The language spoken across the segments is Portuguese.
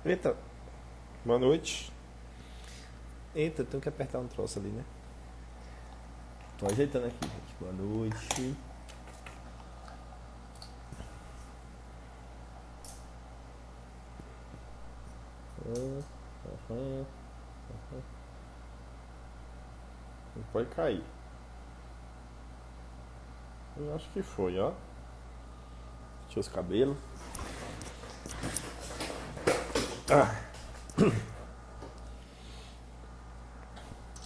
Eita, boa noite. Eita, tenho que apertar um troço ali, né? Tô ajeitando aqui, gente. Boa noite. Aham. Não pode cair. Eu acho que foi, ó. Deixa os cabelos.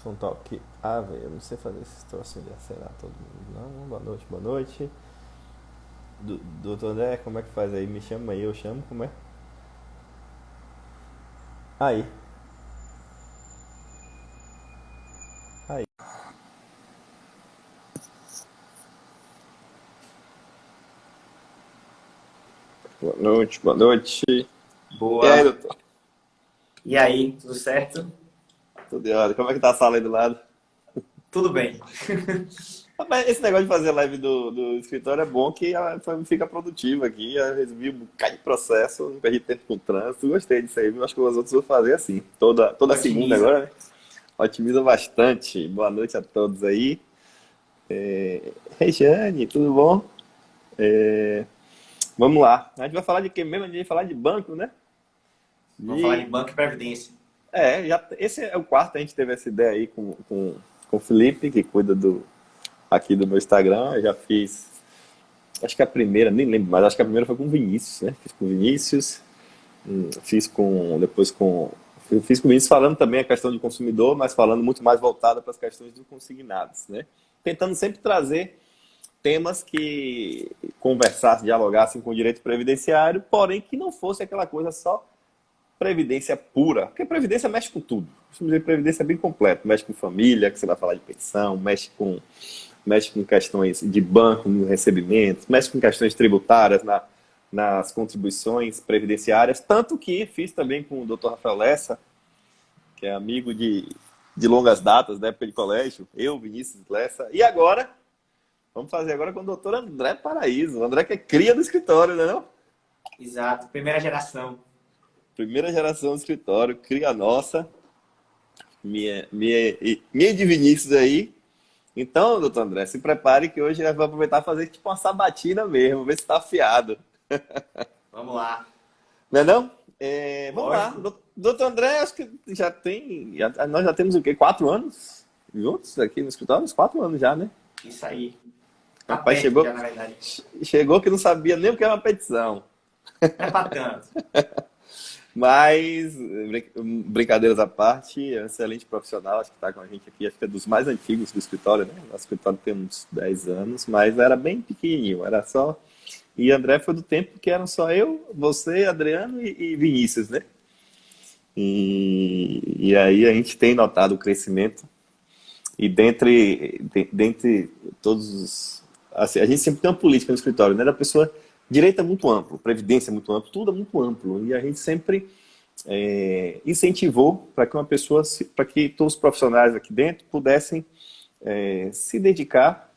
Som tal aqui. Ah, velho, eu não sei fazer esses troços de acelerar todo mundo. Não, boa noite, boa noite. Doutor André, como é que faz aí? Me chama aí, eu chamo, como é? Aí, aí. Boa noite, boa noite. E aí, Boa. doutor? E aí, tudo certo? Tudo em ordem? Como é que tá a sala aí do lado? Tudo bem. Rapaz, esse negócio de fazer live do escritório é bom que fica produtivo aqui, resolvi um bocado de processo, não perdi tempo com o trânsito, gostei disso aí, viu? Acho que os outros vão fazer assim, toda segunda Otimiza. agora, né? Otimiza bastante. Boa noite a todos aí. Regiane, tudo bom? É, vamos lá. A gente vai falar de quê mesmo? A gente vai falar de banco, né? Vamos falar de De, banco e previdência. esse é o quarto, a gente teve essa ideia aí com o Felipe, que cuida aqui do meu Instagram. Eu já fiz. Acho que a primeira, nem lembro, mas acho que a primeira foi com o Vinícius, né? Fiz com o Vinícius, fiz com. Depois com. Fiz com o Vinícius falando também a questão de consumidor, mas falando muito mais voltada para as questões dos consignados, né? Tentando sempre trazer temas que conversassem, dialogassem com o direito previdenciário, porém que não fosse aquela coisa só previdência pura, porque previdência mexe com tudo. Costumo dizer que previdência é bem completo, mexe com família, que você vai falar de pensão, mexe com questões de banco, no recebimento, mexe com questões tributárias nas contribuições previdenciárias, tanto que fiz também com o Dr. Rafael Lessa, que é amigo de longas datas, da época de colégio, eu, Vinícius Lessa, e agora, vamos fazer agora com o Dr. André Paraíso, o André que é cria do escritório, né não? Exato. Primeira geração. Primeira geração do escritório, cria nossa, minha de Vinícius aí. Então, doutor André, se prepare que hoje eu vou aproveitar e fazer tipo uma sabatina mesmo, ver se tá afiado. Vamos lá. Não é não? Vamos lá. Lógico. Doutor André, acho que nós já temos o quê? 4 anos juntos aqui no escritório? Uns 4 anos já, né? Isso aí. Tá Rapaz, perto já, chegou, na verdade. chegou que não sabia nem o que era uma petição. Não é pra tanto. Mas, brincadeiras à parte, é um excelente profissional, acho que está com a gente aqui, acho que é dos mais antigos do escritório, né? Nosso escritório tem uns 10 anos, mas era bem pequenininho, era só. E André foi do tempo que eram só eu, você, Adriano e Vinícius, né? E aí a gente tem notado o crescimento, e dentre todos os. Assim, a gente sempre tem uma política no escritório, né? Da pessoa. Direito é muito amplo, previdência é muito amplo, tudo é muito amplo. E a gente sempre incentivou para que uma pessoa, para que todos os profissionais aqui dentro pudessem se dedicar,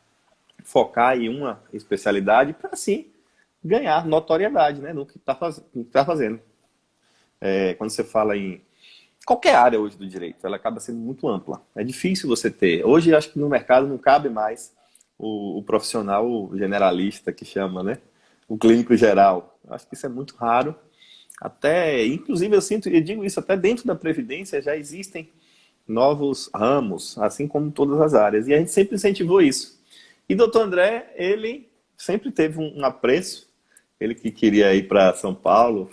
focar em uma especialidade para assim ganhar notoriedade, né, no que está fazendo. Quando você fala em qualquer área hoje do direito, ela acaba sendo muito ampla. É difícil você ter. Hoje acho que no mercado não cabe mais o profissional generalista que chama, né? O clínico geral. Acho que isso é muito raro. Até, inclusive, eu digo isso, até dentro da Previdência já existem novos ramos, assim como todas as áreas. E a gente sempre incentivou isso. E doutor André, ele sempre teve um apreço, ele que queria ir para São Paulo,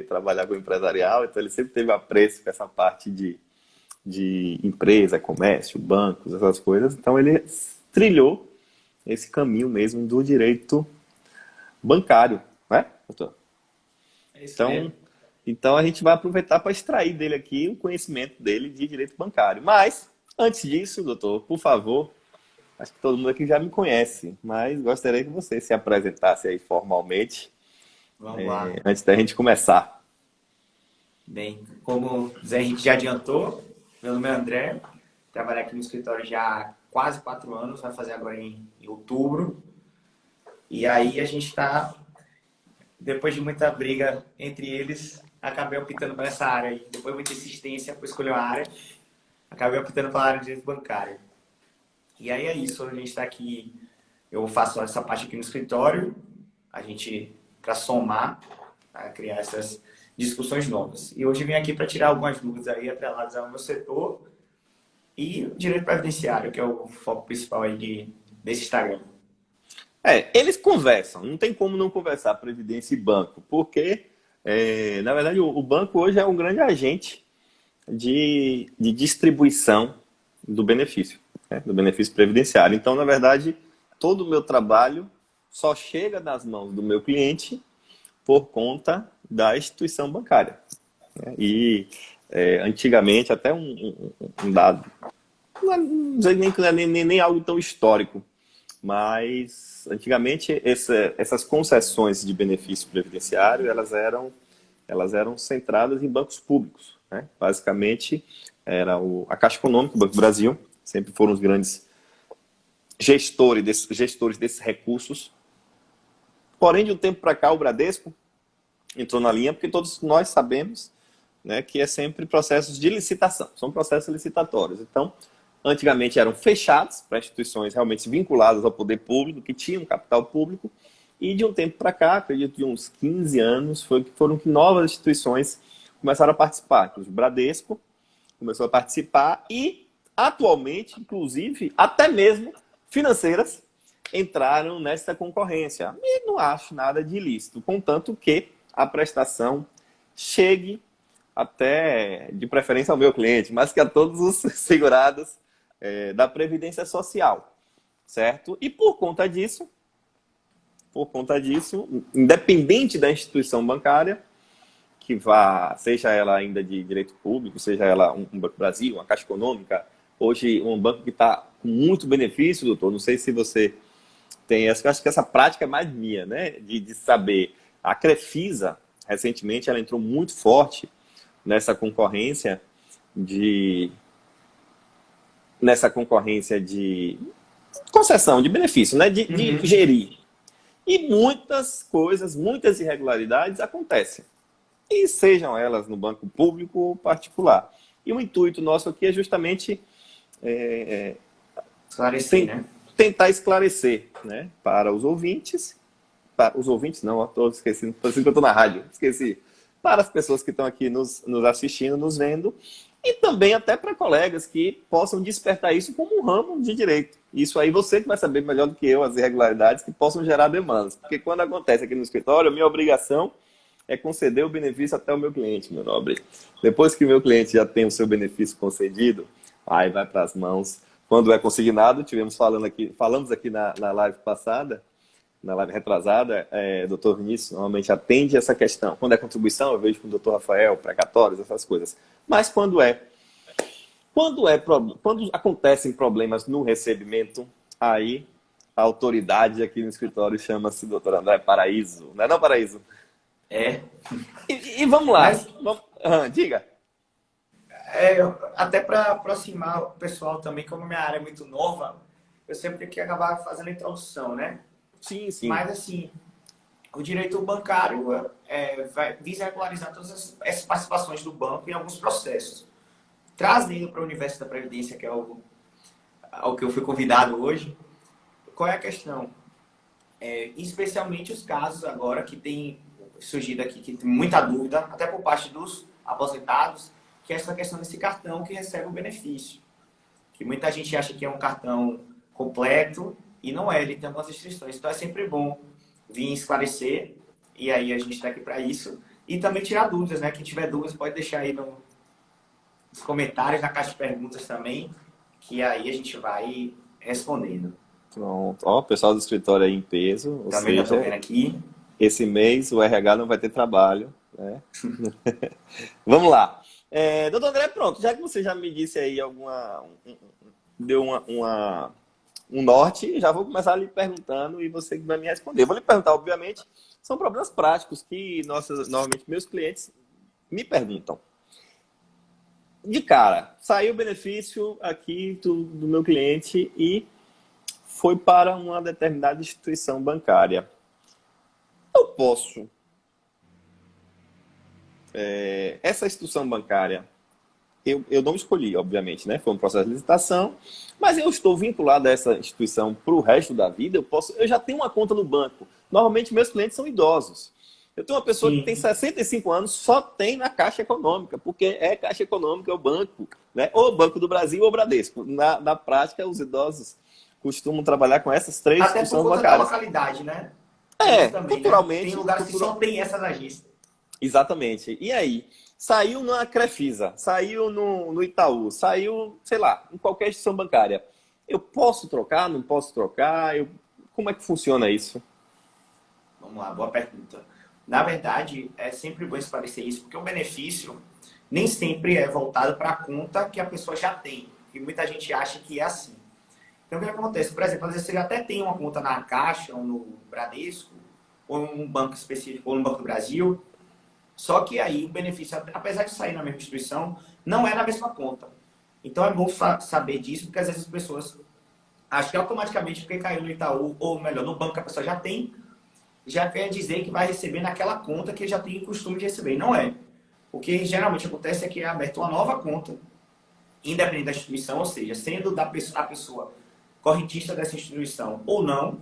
trabalhar com o empresarial, então ele sempre teve apreço com essa parte de empresa, comércio, bancos, essas coisas. Então ele trilhou esse caminho mesmo do direito bancário, né, doutor? É isso Então, mesmo. então a gente vai aproveitar para extrair dele aqui o conhecimento dele de direito bancário. Mas, antes disso, doutor, por favor, acho que todo mundo aqui já me conhece, mas gostaria que você se apresentasse aí formalmente, Vamos lá. antes da gente começar. Bem, como o Zé Henrique já adiantou, meu nome é André. Trabalho aqui no escritório já há quase 4 anos. Vai fazer agora em outubro. E aí a gente está, depois de muita briga entre eles, acabei optando por essa área aí. Depois de muita insistência por escolher uma área, acabei optando pela área de direito bancário. E aí é isso, a gente está aqui, eu faço essa parte aqui no escritório, a gente, para somar, para criar essas discussões novas. E hoje vim aqui para tirar algumas dúvidas aí atreladas ao meu setor e o direito previdenciário, que é o foco principal aí desse Instagram. Eles conversam, não tem como não conversar previdência e banco, porque, na verdade, o banco hoje é um grande agente de distribuição do benefício, né, do benefício previdenciário. Então, na verdade, todo o meu trabalho só chega nas mãos do meu cliente por conta da instituição bancária, né? E antigamente, até um dado, não sei nem algo tão histórico, mas antigamente essas concessões de benefício previdenciário elas eram centradas em bancos públicos, né? Basicamente era a Caixa Econômica, o Banco do Brasil, sempre foram os grandes gestores desses recursos. Porém, de um tempo para cá, o Bradesco entrou na linha, porque todos nós sabemos, né, que é sempre processos de licitação, são processos licitatórios. Então, antigamente eram fechados para instituições realmente vinculadas ao poder público, que tinham capital público, e de um tempo para cá, acredito que uns 15 anos, foram que novas instituições começaram a participar. O Bradesco começou a participar e, atualmente, inclusive, até mesmo financeiras entraram nessa concorrência. E não acho nada de ilícito, contanto que a prestação chegue até, de preferência, ao meu cliente, mas que a todos os segurados da Previdência Social, certo? E por conta disso, independente da instituição bancária, que vá, seja ela ainda de direito público, seja ela um Banco Brasil, uma Caixa Econômica, hoje um banco que está com muito benefício, doutor, não sei se você tem essa, acho que essa prática é mais minha, né, de saber. A Crefisa, recentemente, ela entrou muito forte nessa concorrência de concessão de benefício, né, de gerir. E muitas coisas, muitas irregularidades acontecem. E sejam elas no banco público ou particular. E o intuito nosso aqui é justamente Esclarecer, né? tentar esclarecer, né, para os ouvintes, não, estou esquecendo, parece que eu estou na rádio, esqueci, para as pessoas que estão aqui nos assistindo, nos vendo, e também até para colegas que possam despertar isso como um ramo de direito. Isso aí você que vai saber melhor do que eu as irregularidades que possam gerar demandas. Porque quando acontece aqui no escritório, a minha obrigação é conceder o benefício até o meu cliente, meu nobre. Depois que o meu cliente já tem o seu benefício concedido, aí vai para as mãos. Quando é consignado, falamos aqui na live passada, na live retrasada, doutor Vinícius normalmente atende essa questão. Quando é contribuição, eu vejo com o doutor Rafael, precatórios, essas coisas. Mas quando acontecem problemas no recebimento, aí a autoridade aqui no escritório chama-se doutor André Paraíso. Não é não, Paraíso? É. E vamos lá. Diga. Até para aproximar o pessoal também, como minha área é muito nova, eu sempre tenho que acabar fazendo a introdução, né? Sim, sim. Mas, assim, o direito bancário visa regularizar todas essas participações do banco em alguns processos. Trazendo para o universo da Previdência, que é ao que eu fui convidado hoje, qual é a questão? Especialmente os casos agora que tem surgido aqui, que tem muita dúvida, até por parte dos aposentados, que é essa questão desse cartão que recebe o benefício. Que muita gente acha que é um cartão completo, e não é, ele tem algumas restrições. Então é sempre bom vir esclarecer, e aí a gente está aqui para isso. E também tirar dúvidas, né? Quem tiver dúvidas pode deixar aí nos comentários, na caixa de perguntas também, que aí a gente vai respondendo. Pronto. Ó, o pessoal do escritório aí em peso. Ou Também já estou seja, vendo aqui. esse mês o RH não vai ter trabalho, né? Vamos lá. Doutor André, pronto. Já que você já me disse aí deu um norte, já vou começar lhe perguntando e você vai me responder. Vou lhe perguntar, obviamente, são problemas práticos que normalmente meus clientes me perguntam. De cara, saiu o benefício aqui do meu cliente e foi para uma determinada instituição bancária. Eu posso essa instituição bancária, eu não escolhi, obviamente, né? Foi um processo de licitação, mas eu estou vinculado a essa instituição para o resto da vida. Eu já tenho uma conta no banco. Normalmente, meus clientes são idosos. Eu tenho uma pessoa que tem Sim. 65 anos, só tem na Caixa Econômica, porque é Caixa Econômica, é o banco, né? Ou Banco do Brasil ou Bradesco. Na prática, os idosos costumam trabalhar com essas três Até por instituições conta da bancárias. localidade, né? Tem isso também, né? Tem Culturalmente, lugares que só tem essas agências. exatamente. E aí, saiu na Crefisa, saiu no Itaú, saiu, sei lá, em qualquer instituição bancária. Eu posso trocar, não posso trocar? Como é que funciona isso? Vamos lá, boa pergunta. Na verdade, é sempre bom esclarecer isso, porque o benefício nem sempre é voltado para a conta que a pessoa já tem. E muita gente acha que é assim. Então, o que acontece? Por exemplo, às vezes você até tem uma conta na Caixa, ou no Bradesco, ou em um banco específico, ou no Banco do Brasil. Só que aí o benefício, apesar de sair na mesma instituição, não é na mesma conta. Então é bom saber disso, porque às vezes as pessoas acham que automaticamente porque caiu no Itaú, ou melhor, no banco que a pessoa já tem, já quer dizer que vai receber naquela conta que já tem costume de receber. Não é. O que geralmente acontece é que é aberta uma nova conta, independente da instituição, ou seja, sendo a pessoa correntista dessa instituição ou não,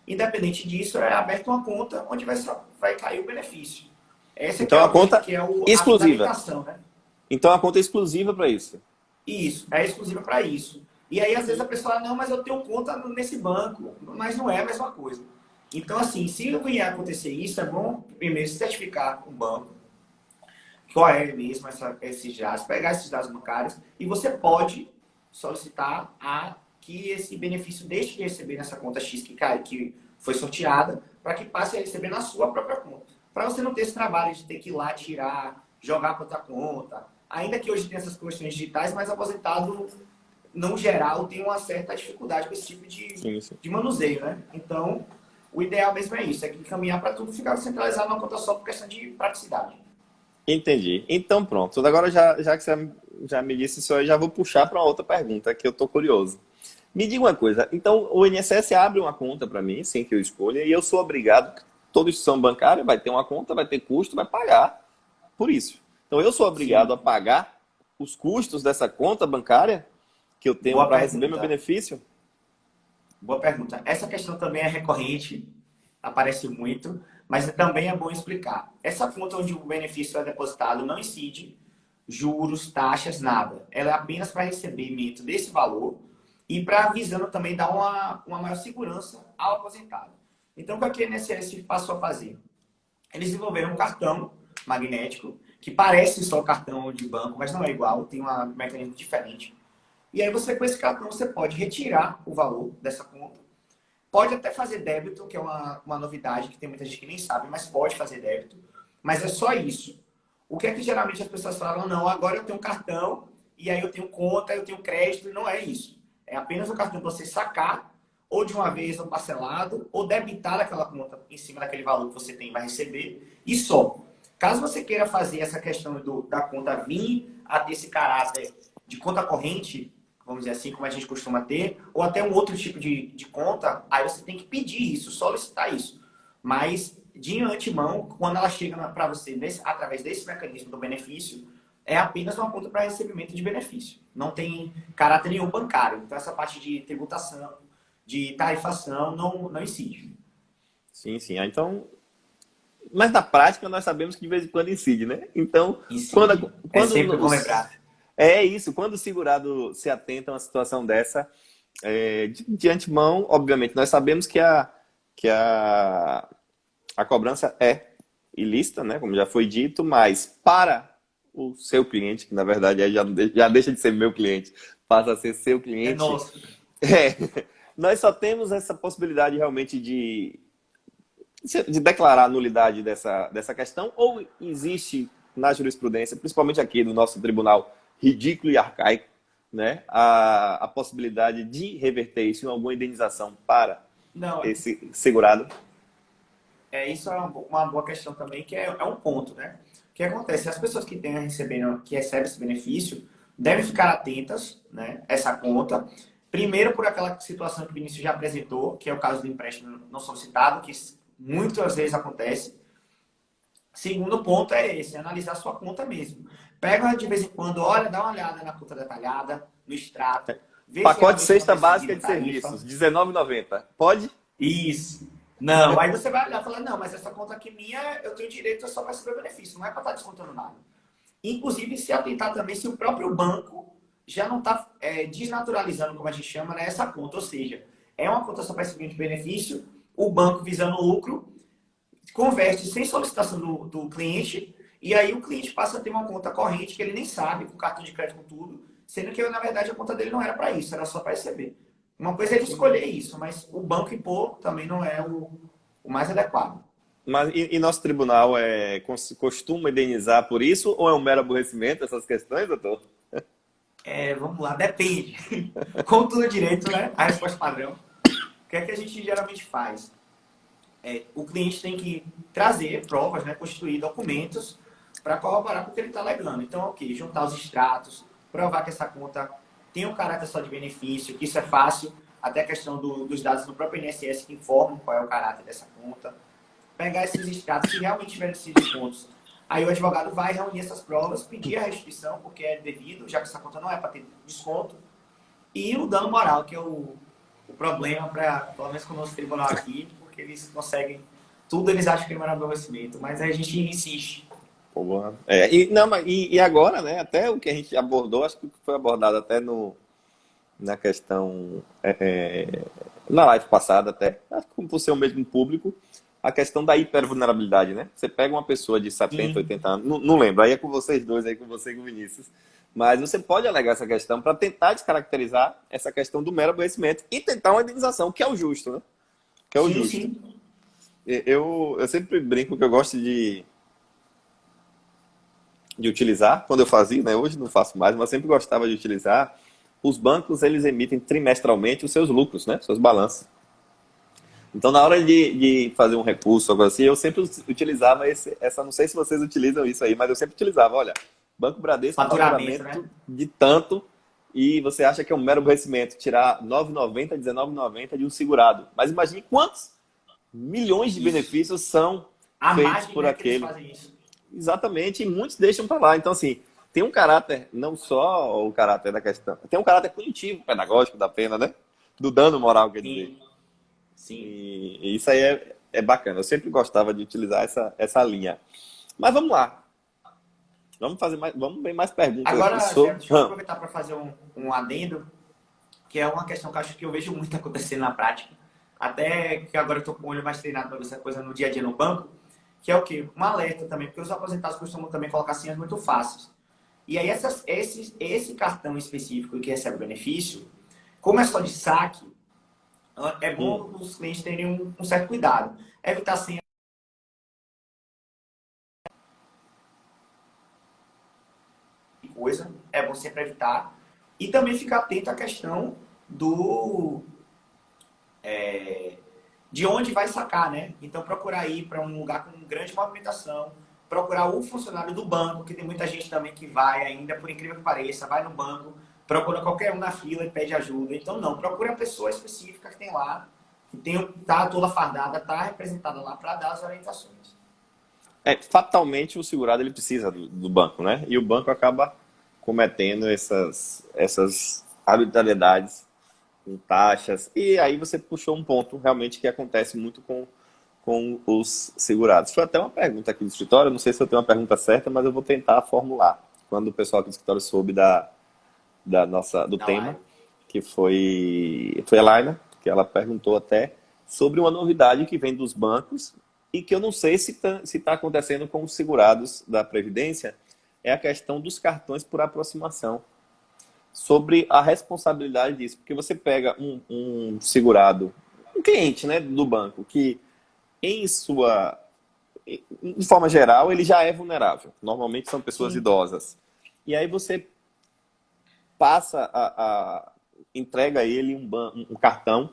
independente disso, é aberta uma conta onde vai cair o benefício. Essa que Então, é, a conta que é a exclusiva. fundamentação, né? Então, a conta é exclusiva para isso. Isso, é exclusiva para isso. E aí, às vezes, a pessoa fala, não, mas eu tenho conta nesse banco. Mas não é a mesma coisa. Então, assim, se vier acontecer isso, é bom primeiro certificar com o banco qual é mesmo esses dados, pegar esses dados bancários e você pode solicitar que esse benefício deixe de receber nessa conta X que foi sorteada para que passe a receber na sua própria conta. Para você não ter esse trabalho de ter que ir lá tirar, jogar para outra conta. Ainda que hoje tem essas questões digitais, mas aposentado, no geral, tem uma certa dificuldade com esse tipo Sim, sim. de manuseio, né? Então, o ideal mesmo é isso, é que caminhar para tudo ficar centralizado numa conta só por questão de praticidade. Entendi. Então, pronto. Agora, já que você já me disse isso, eu já vou puxar para uma outra pergunta, que eu estou curioso. Me diga uma coisa. Então, o INSS abre uma conta para mim, sem que eu escolha, e eu sou obrigado, toda instituição bancária vai ter uma conta, vai ter custo, vai pagar por isso. Então, eu sou obrigado a Sim, pagar os custos dessa conta bancária que eu tenho boa para receber meu pergunta. benefício? Boa pergunta. Essa questão também é recorrente, aparece muito, mas também é bom explicar. Essa conta onde o benefício é depositado não incide juros, taxas, nada. Ela é apenas para recebimento desse valor e para visando também dar uma maior segurança ao aposentado. Então, o que a INSS passou a fazer? Eles desenvolveram um cartão magnético que parece só cartão de banco, mas não é igual, tem um mecanismo diferente. E aí você, com esse cartão, você pode retirar o valor dessa conta. Pode até fazer débito, que é uma novidade que tem muita gente que nem sabe, mas pode fazer débito. Mas é só isso. O que é que geralmente as pessoas falam? Não, agora eu tenho um cartão, e aí eu tenho conta, eu tenho crédito, e não é isso. É apenas o cartão para você sacar, ou de uma vez ou parcelado, ou debitar aquela conta em cima daquele valor que você tem vai receber, e só. Caso você queira fazer essa questão da conta vir a ter esse caráter de conta corrente, vamos dizer assim, como a gente costuma ter, ou até um outro tipo de conta, aí você tem que pedir isso, solicitar isso. Mas, de antemão, quando ela chega para você através desse mecanismo do benefício, é apenas uma conta para recebimento de benefício. Não tem caráter nenhum bancário. Então, essa parte de tributação, de tarifação, não incide. Sim, sim. Ah, então, mas na prática nós sabemos que de vez em quando incide, né? Então, Incide. É quando sempre bom lembrar. é isso, quando o segurado se atenta a uma situação dessa, de antemão, obviamente, nós sabemos que a cobrança é ilícita, né? Como já foi dito, mas para o seu cliente, que na verdade já deixa de ser meu cliente, passa a ser seu É cliente, nosso. nós só temos essa possibilidade realmente de declarar a nulidade dessa questão, ou existe na jurisprudência, principalmente aqui no nosso tribunal ridículo e arcaico, né, a possibilidade de reverter isso em alguma indenização para Não, esse segurado? isso é uma boa questão também, que é um ponto, né? O que acontece? As pessoas que recebem esse benefício devem ficar atentas, né, a essa conta. Primeiro, por aquela situação que o Vinícius já apresentou, que é o caso do empréstimo não solicitado, que muitas vezes acontece. Segundo ponto é esse, analisar a sua conta mesmo. Pega de vez em quando, olha, dá uma olhada na conta detalhada, no extrato, vê se Pacote realmente não cesta está básica excedendo de tarifa. serviços, R$19,90. Pode? Isso. Não, aí você vai olhar e falar, não, mas essa conta aqui minha, eu tenho direito só para receber benefício, não é para estar descontando nada. Inclusive, se atentar também se o próprio banco já não está desnaturalizando, como a gente chama, né, essa conta. Ou seja, é uma conta só para receber de benefício, o banco visando lucro, converte sem solicitação do cliente, e aí o cliente passa a ter uma conta corrente que ele nem sabe, com cartão de crédito, com tudo, sendo que, na verdade, a conta dele não era para isso, era só para receber. Uma coisa é ele escolher isso, mas o banco impor também não é o mais adequado. Mas e nosso tribunal costuma indenizar por isso ou é um mero aborrecimento essas questões, doutor? Vamos lá, depende. Como tudo direito, né? A resposta padrão. O que é que a gente geralmente faz? O cliente tem que trazer provas, né? Constituir documentos para corroborar com o que ele está alegando. Então, ok, juntar os extratos, provar que essa conta tem um caráter só de benefício, que isso é fácil, até a questão dos dados do próprio INSS que informam qual é o caráter dessa conta. Pegar esses extratos que realmente tiverem esses descontos. Aí o advogado vai reunir essas provas, pedir a restituição, porque é devido, já que essa conta não é para ter desconto, e o dano moral, que é o problema, pelo menos com o nosso tribunal aqui, porque eles conseguem tudo, eles acham que é mero aborrecimento, mas aí a gente insiste. Pô, e agora, né? Até o que a gente abordou, acho que foi abordado até na questão, na live passada até, acho que por ser o mesmo público, a questão da hipervulnerabilidade, né? Você pega uma pessoa de 70, Sim. 80 anos, não lembro, aí é com vocês dois, aí com você e com o Vinícius, mas você pode alegar essa questão para tentar descaracterizar essa questão do mero aborrecimento e tentar uma indenização, que é o justo, né? Que é o Sim, justo. sim. Eu sempre brinco que eu gosto de utilizar, quando eu fazia, né? Hoje não faço mais, mas sempre gostava de utilizar. Os bancos, eles emitem trimestralmente os seus lucros, né? Seus balanços. Então, na hora de fazer um recurso, algo assim, eu sempre utilizava não sei se vocês utilizam isso aí, mas eu sempre utilizava, olha, Banco Bradesco, Faturamento, né? faturamento de tanto, e você acha que é um mero aborrecimento tirar R$ 9,90, R$19,90 de um segurado. Mas imagine quantos milhões de Isso. benefícios são A feitos margem por é que eles aquele. fazem isso. Exatamente, e muitos deixam para lá. Então, assim, tem um caráter, não só o caráter da questão, tem um caráter punitivo, pedagógico da pena, né? Do dano moral, quer dizer. Sim. Sim. E isso aí é bacana. Eu sempre gostava de utilizar essa linha. Mas vamos lá. Vamos ver mais perguntas Agora, aqui Gerson, sobre. deixa eu aproveitar para fazer um adendo, que é uma questão que eu acho que eu vejo muito acontecendo na prática. Até que agora eu estou com o olho mais treinado para ver essa coisa no dia a dia no banco, que é o quê? Um alerta também, porque os aposentados costumam também colocar senhas muito fáceis. E aí esse cartão específico que recebe o benefício, como é só de saque, é bom os clientes terem um certo cuidado. Evitar senha de coisa, é bom sempre evitar. E também ficar atento à questão de onde vai sacar, né? Então procurar ir para um lugar com grande movimentação, procurar o funcionário do banco, que tem muita gente também que vai ainda, por incrível que pareça, vai no banco, procura qualquer um na fila e pede ajuda. Então não, procura a pessoa específica que tem lá, que tá toda fardada, tá representada lá para dar as orientações. Fatalmente o segurado ele precisa do banco, né? E o banco acaba cometendo essas arbitrariedades com taxas. E aí você puxou um ponto realmente que acontece muito com os segurados. Foi até uma pergunta aqui do escritório, não sei se eu tenho uma pergunta certa, mas eu vou tentar formular. Quando o pessoal aqui do escritório soube do tema, que foi a Laina, que ela perguntou até sobre uma novidade que vem dos bancos e que eu não sei se está acontecendo com os segurados da Previdência, é a questão dos cartões por aproximação. Sobre a responsabilidade disso, porque você pega um segurado, um cliente, né, do banco, que de forma geral, ele já é vulnerável. Normalmente são pessoas Sim. idosas. E aí você entrega a ele um cartão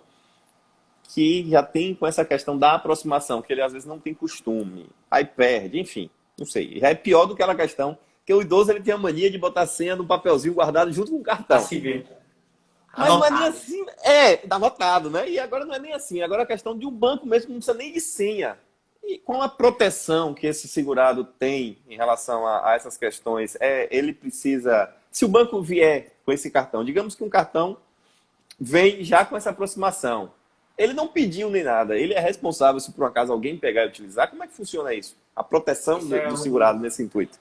que já tem com essa questão da aproximação, que ele às vezes não tem costume, aí perde, enfim, não sei. Já é pior do que aquela questão que o idoso ele tem a mania de botar a senha no papelzinho guardado junto com o cartão. Assim ver. Mas não é nem assim, tá anotado, né? E agora não é nem assim. Agora a questão de um banco mesmo não precisa nem de senha. E com a proteção que esse segurado tem em relação a essas questões, ele precisa... Se o banco vier com esse cartão, digamos que um cartão vem já com essa aproximação, ele não pediu nem nada, ele é responsável se por um acaso alguém pegar e utilizar. Como é que funciona isso? A proteção do segurado nesse intuito.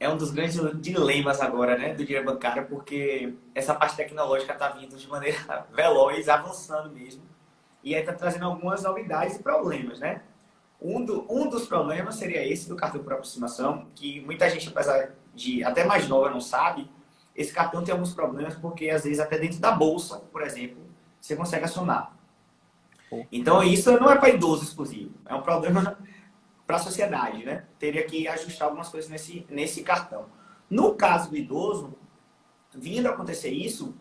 É um dos grandes dilemas agora, né, do dinheiro bancário, porque essa parte tecnológica está vindo de maneira veloz, avançando mesmo. E aí está trazendo algumas novidades e problemas, né? Um dos problemas seria esse do cartão por aproximação, que muita gente, apesar de até mais nova, não sabe. Esse cartão tem alguns problemas, porque às vezes até dentro da bolsa, por exemplo, você consegue acionar. Então isso não é para idoso exclusivo, é um problema para a sociedade, né? Teria que ajustar algumas coisas nesse cartão. No caso do idoso, vindo a acontecer isso,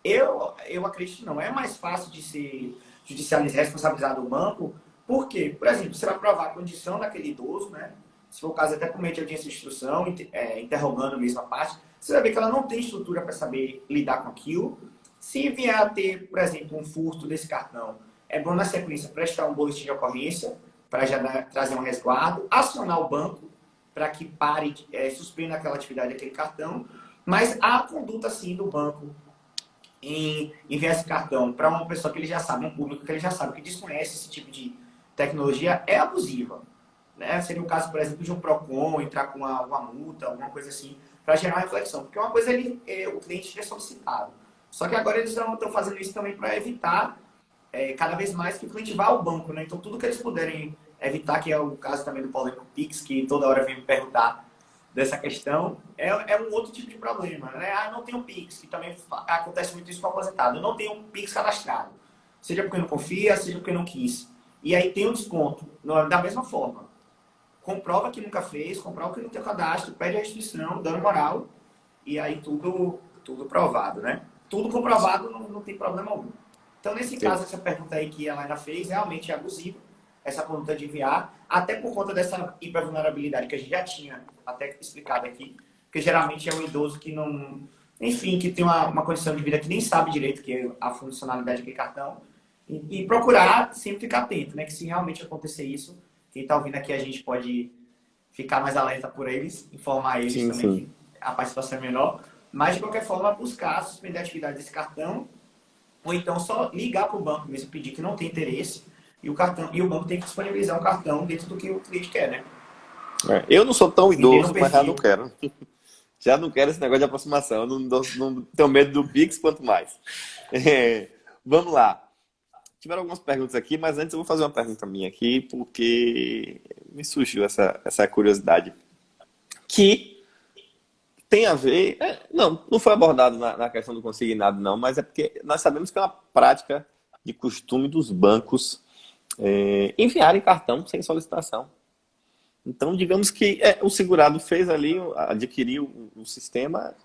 eu acredito que não é mais fácil de se judicializar, responsabilizar do banco, porque, por exemplo, você vai provar a condição daquele idoso, né? Se for o caso, até por meio de audiência de instrução, interrogando a mesma parte, você vai ver que ela não tem estrutura para saber lidar com aquilo. Se vier a ter, por exemplo, um furto desse cartão, é bom, na sequência, prestar um boletim de ocorrência para já trazer um resguardo, acionar o banco para que pare, suspenda aquela atividade daquele cartão, mas a conduta, sim, do banco em enviar esse cartão para uma pessoa que ele já sabe, um público que ele já sabe, que desconhece esse tipo de tecnologia, é abusiva. Né? Seria o caso, por exemplo, de um PROCON entrar com uma multa, alguma coisa assim, para gerar uma reflexão. Porque uma coisa o cliente é solicitado. Só que agora eles estão fazendo isso também para evitar cada vez mais que o cliente vá ao banco. Né? Então, tudo que eles puderem evitar, que é o caso também do polêmico Pix, que toda hora vem me perguntar dessa questão, é um outro tipo de problema. Né? Não tenho Pix, que também acontece muito isso com o aposentado. Eu não tenho um Pix cadastrado. Seja porque não confia, seja porque não quis. E aí tem um desconto, da mesma forma. Comprova que nunca fez, comprova que não tem cadastro, pede a restrição, dando moral, e aí tudo provado, né? Tudo comprovado, não tem problema algum. Então, nesse caso, essa pergunta aí que a Laina fez, realmente é abusiva, essa conduta de enviar, até por conta dessa hipervulnerabilidade que a gente já tinha até explicado aqui, porque geralmente é um idoso que não... Enfim, que tem uma condição de vida que nem sabe direito que é a funcionalidade daquele cartão, e procurar sempre ficar atento, né? Que se realmente acontecer isso, quem está ouvindo aqui, a gente pode ficar mais alerta por eles, informar eles também que a participação é menor. Mas, de qualquer forma, buscar suspender a atividade desse cartão, ou então só ligar para o banco mesmo, pedir que não tem interesse, e o banco tem que disponibilizar um cartão dentro do que o cliente quer, né? Eu não sou tão idoso, mas já não quero. Já não quero esse negócio de aproximação. Eu não tenho medo do Pix, quanto mais. Vamos lá. Tiveram algumas perguntas aqui, mas antes eu vou fazer uma pergunta minha aqui, porque me surgiu essa curiosidade. Que tem a ver... não foi abordado na questão do consignado, não, mas é porque nós sabemos que é uma prática de costume dos bancos enviarem cartão sem solicitação. Então, digamos que o segurado fez ali, adquiriu o sistema...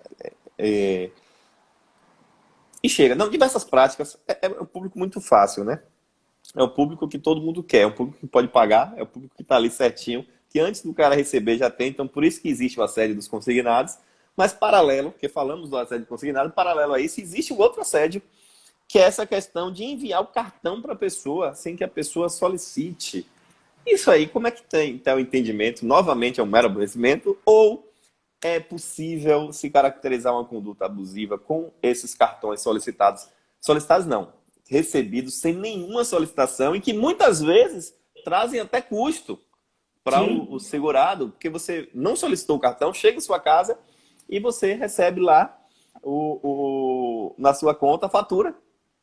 E chega. Não, diversas práticas. É um público muito fácil, né? É o público que todo mundo quer. É um público que pode pagar. É o público que está ali certinho. Que antes do cara receber já tem. Então, por isso que existe o assédio dos consignados. Mas paralelo, porque falamos do assédio consignado, paralelo a isso, existe o outro assédio, que é essa questão de enviar o cartão para a pessoa sem que a pessoa solicite. Isso aí, como é que tem o entendimento? Novamente, é um mero aborrecimento? Ou é possível se caracterizar uma conduta abusiva com esses cartões solicitados? Solicitados não, recebidos sem nenhuma solicitação e que muitas vezes trazem até custo para o segurado, porque você não solicitou o cartão, chega em sua casa e você recebe lá na sua conta a fatura,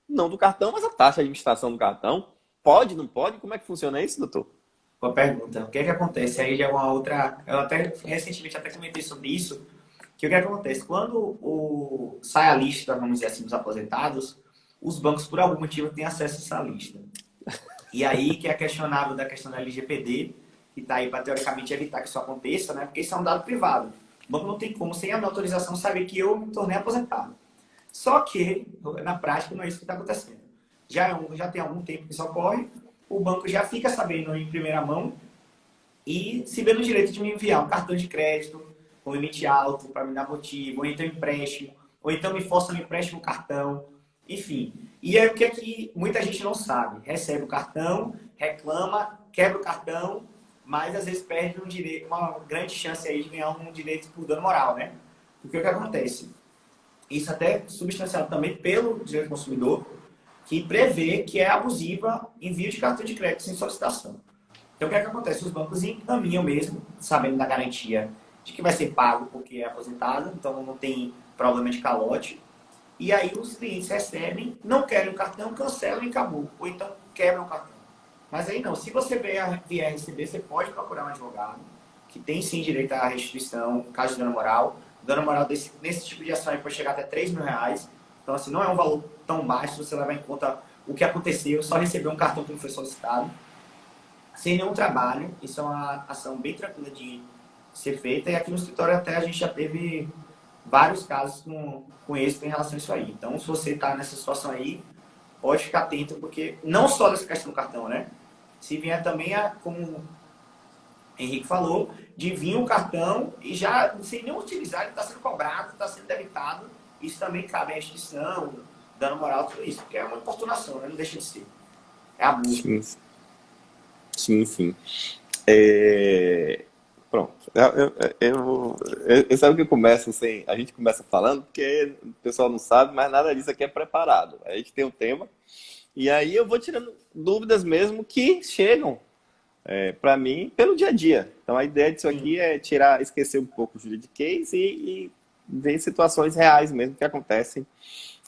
não do cartão, mas a taxa de administração do cartão. Pode, não pode? Como é que funciona isso, doutor? Boa pergunta. O que é que acontece? Aí já é uma outra... Eu recentemente até comentei sobre isso, que o que acontece? Quando sai a lista, vamos dizer assim, dos aposentados, os bancos, por algum motivo, têm acesso a essa lista. E aí que é questionável da questão da LGPD, que está aí para, teoricamente, evitar que isso aconteça, né? Porque isso é um dado privado. O banco não tem como, sem a minha autorização, saber que eu me tornei aposentado. Só que, na prática, não é isso que está acontecendo. Já tem algum tempo que isso ocorre, o banco já fica sabendo em primeira mão e se vê no direito de me enviar um cartão de crédito com limite alto para me dar motivo, ou então empréstimo, ou então me força no empréstimo cartão, enfim. E aí o que é que muita gente não sabe? Recebe o cartão, reclama, quebra o cartão, mas às vezes perde um direito, uma grande chance aí de ganhar um direito por dano moral, né? Porque o que acontece? Isso até é substanciado também pelo direito do consumidor, que prevê que é abusiva envio de cartão de crédito sem solicitação. Então, o que é que acontece? Os bancos encaminham mesmo, sabendo da garantia de que vai ser pago porque é aposentado, então não tem problema de calote. E aí os clientes recebem, não querem o cartão, cancelam e acabou. Ou então quebram o cartão. Mas aí não, se você vier receber, você pode procurar um advogado, que tem sim direito à restituição, caso de dano moral. O dano moral nesse tipo de ação pode chegar até R$ 3.000. Então, assim, não é um valor tão baixo se você levar em conta o que aconteceu, só receber um cartão que não foi solicitado, sem nenhum trabalho. Isso é uma ação bem tranquila de ser feita. E aqui no escritório até a gente já teve vários casos com êxito em relação a isso aí. Então, se você está nessa situação aí, pode ficar atento, porque não só dessa questão do cartão, né? Se vier também, como o Henrique falou, de vir um cartão e já, sem nem utilizar, ele está sendo cobrado, está sendo debitado. Isso também cabe à restrição, dano moral, tudo isso, porque é uma importunação, né? Não deixa de ser. É abuso. Sim, sim. Sim. Pronto. Eu sabe que eu começo sem. A gente começa falando porque o pessoal não sabe, mas nada disso aqui é preparado. A gente tem um tema e aí eu vou tirando dúvidas mesmo que chegam para mim pelo dia a dia. Então a ideia disso aqui é esquecer um pouco o juridiquês e ver situações reais mesmo que acontecem.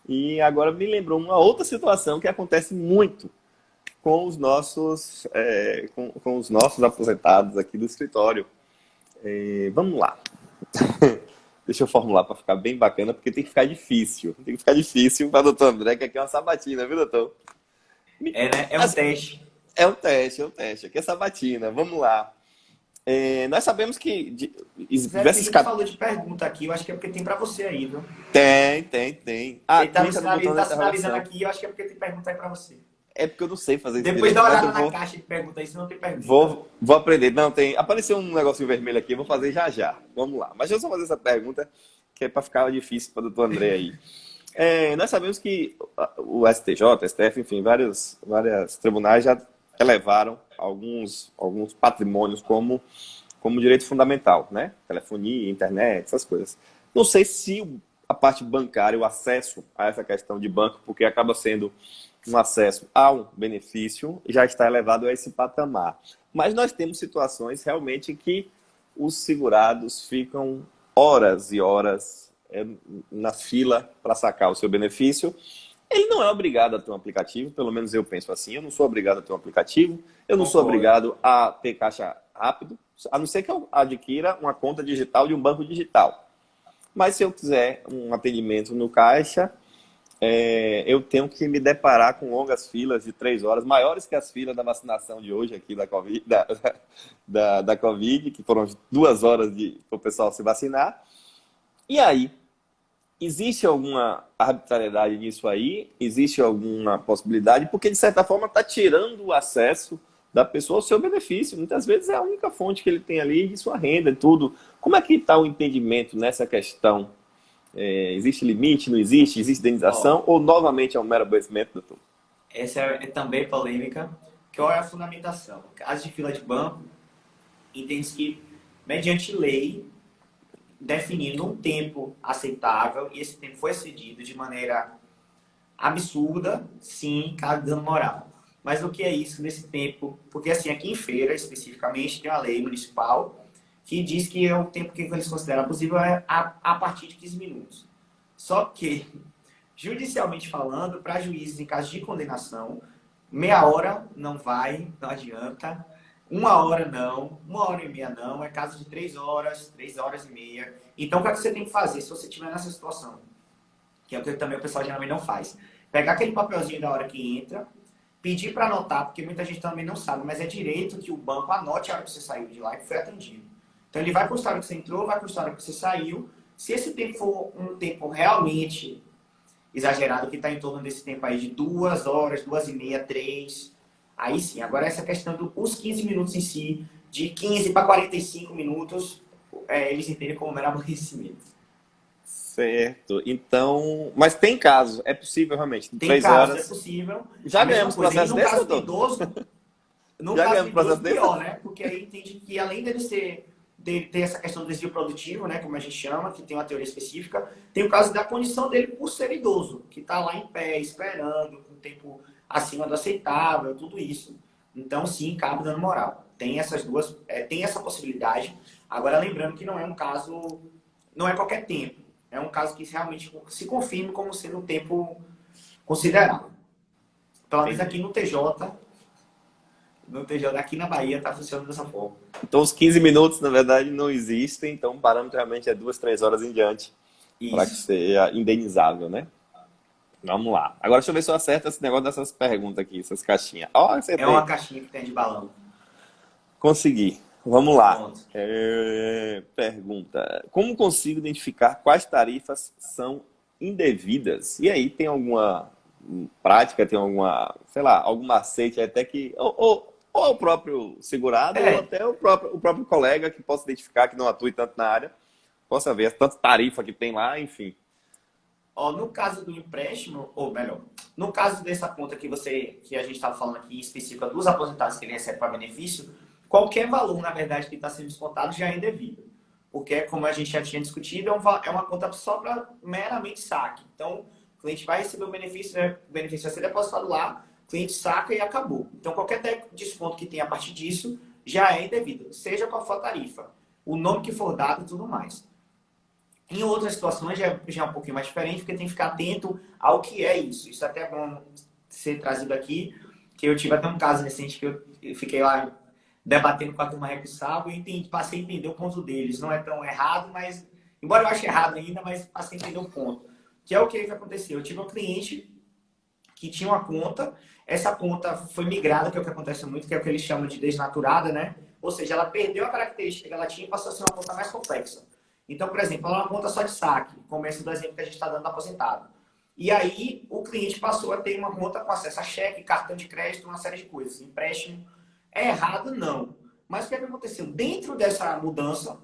E agora me lembrou uma outra situação que acontece muito com os nossos, com os nossos aposentados aqui do escritório. Vamos lá. Deixa eu formular para ficar bem bacana, porque tem que ficar difícil. Tem que ficar difícil para o doutor André, que aqui é uma sabatina, viu, doutor? É, né? É um teste. É um teste. Aqui é sabatina. Vamos lá. Nós sabemos que Zé Felipe falou de pergunta aqui, eu acho que é porque tem para você aí, viu? Tem. Ah, Ele tá clica no botão da sinalizando interrogação. aqui, eu acho que é porque tem pergunta aí para você. É porque eu não sei fazer isso Depois direito, dá uma mas olhada eu vou... na caixa de pergunta aí, se não tem pergunta. Vou aprender. Não, tem. Apareceu um negocinho vermelho aqui, eu vou fazer já já. Vamos lá. Mas deixa eu só fazer essa pergunta, que é para ficar difícil para o doutor André aí. Nós sabemos que o STJ, STF, enfim, vários tribunais já elevaram alguns patrimônios como direito fundamental, né? Telefonia, internet, essas coisas. Não sei se a parte bancária, o acesso a essa questão de banco, porque acaba sendo um acesso a um benefício, já está elevado a esse patamar. Mas nós temos situações realmente que os segurados ficam horas e horas na fila para sacar o seu benefício. Ele não é obrigado a ter um aplicativo, pelo menos eu penso assim, eu não sou obrigado a ter um aplicativo, eu não sou obrigado a ter caixa rápido, a não ser que eu adquira uma conta digital de um banco digital. Mas se eu quiser um atendimento no caixa, eu tenho que me deparar com longas filas de 3 horas, maiores que as filas da vacinação de hoje aqui da Covid, da Covid, que foram 2 horas para o pessoal se vacinar. E aí, existe alguma arbitrariedade nisso aí? Existe alguma possibilidade? Porque, de certa forma, está tirando o acesso da pessoa ao seu benefício. Muitas vezes é a única fonte que ele tem ali de sua renda e tudo. Como é que está o entendimento nessa questão? Existe limite? Não existe? Existe indenização? Ou, novamente, é um mero aborrecimento, doutor? Essa é também polêmica. Qual é a fundamentação? Caso de fila de banco, entende-se que, mediante lei, definindo um tempo aceitável, e esse tempo foi excedido de maneira absurda, sim, caso de dano moral. Mas o que é isso nesse tempo? Porque, assim, aqui em Feira, especificamente, tem uma lei municipal que diz que o tempo que eles consideram abusivo é a partir de 15 minutos. Só que, judicialmente falando, para juízes em caso de condenação, meia hora não vai, não adianta. 1 hora não, 1h30 não, é caso de 3 horas, 3 horas e meia. Então, o que é que você tem que fazer se você estiver nessa situação? Que é o que também o pessoal geralmente não faz. Pegar aquele papelzinho da hora que entra, pedir para anotar, porque muita gente também não sabe, mas é direito que o banco anote a hora que você saiu de lá e que foi atendido. Então, ele vai constar a hora que você entrou, vai constar a hora que você saiu. Se esse tempo for um tempo realmente exagerado, que está em torno desse tempo aí de 2 horas, 2h30, 3, aí sim. Agora, essa questão dos 15 minutos em si, de 15 para 45 minutos, eles entendem como mero aborrecimento. Certo. Então, mas tem caso, é possível realmente, em Tem três casos, é horas. possível. Já A mesma ganhamos coisa. E processo no desse, caso do doutor? idoso, no Já caso do ganhamos processo idoso, desse? pior, né? Porque aí entende que além dele de ter essa questão do desvio produtivo, né, como a gente chama, que tem uma teoria específica, tem o caso da condição dele por ser idoso, que está lá em pé, esperando, com tempo acima do aceitável, tudo isso. Então, sim, cabe dano moral. Tem essas duas, tem essa possibilidade. Agora, lembrando que não é um caso, não é qualquer tempo. É um caso que realmente se confirme como sendo um tempo considerável. Pelo menos aqui Entendi. no TJ, aqui na Bahia, está funcionando dessa forma. Então, os 15 minutos, na verdade, não existem, então o parâmetro realmente é 2, 3 horas em diante, para que Isso. seja indenizável, né? Vamos lá. Agora, deixa eu ver se eu acerto esse negócio dessas perguntas aqui, essas caixinhas. Ó, É uma acertei. caixinha que tem de balão. Consegui. Vamos lá. Pronto. Pergunta: como consigo identificar quais tarifas são indevidas? E aí, tem alguma prática, tem alguma, sei lá, algum macete até que. Ou o próprio segurado, ou É, até o próprio colega que possa identificar, que não atue tanto na área, possa ver tanta tarifa que tem lá, enfim. ó, no caso do empréstimo, ou melhor, no caso dessa conta que a gente estava falando aqui, em específica dos aposentados que ele recebe para benefício, qualquer valor, na verdade, que está sendo descontado já é indevido. Porque, como a gente já tinha discutido, é uma conta só para meramente saque. Então, o cliente vai receber o benefício, né? O benefício vai ser depositado lá, o cliente saca e acabou. Então, qualquer desconto que tenha a partir disso já é indevido, seja qual for a tarifa, o nome que for dado e tudo mais. Em outras situações já é um pouquinho mais diferente, porque tem que ficar atento ao que é isso. Isso é até bom ser trazido aqui, que eu tive até um caso recente que eu fiquei lá debatendo com a turma recursal e passei a entender o ponto deles. Não é tão errado, mas, embora eu ache errado ainda, mas passei a entender o ponto. Que é o que aconteceu. Eu tive um cliente que tinha uma conta, essa conta foi migrada, que é o que acontece muito, que é o que eles chamam de desnaturada, né? Ou seja, ela perdeu a característica que ela tinha e passou a ser uma conta mais complexa. Então, por exemplo, ela é uma conta só de saque, como esse do exemplo que a gente está dando do aposentado. E aí, o cliente passou a ter uma conta com acesso a cheque, cartão de crédito, uma série de coisas. Empréstimo. É errado? Não. Mas o que aconteceu? Dentro dessa mudança,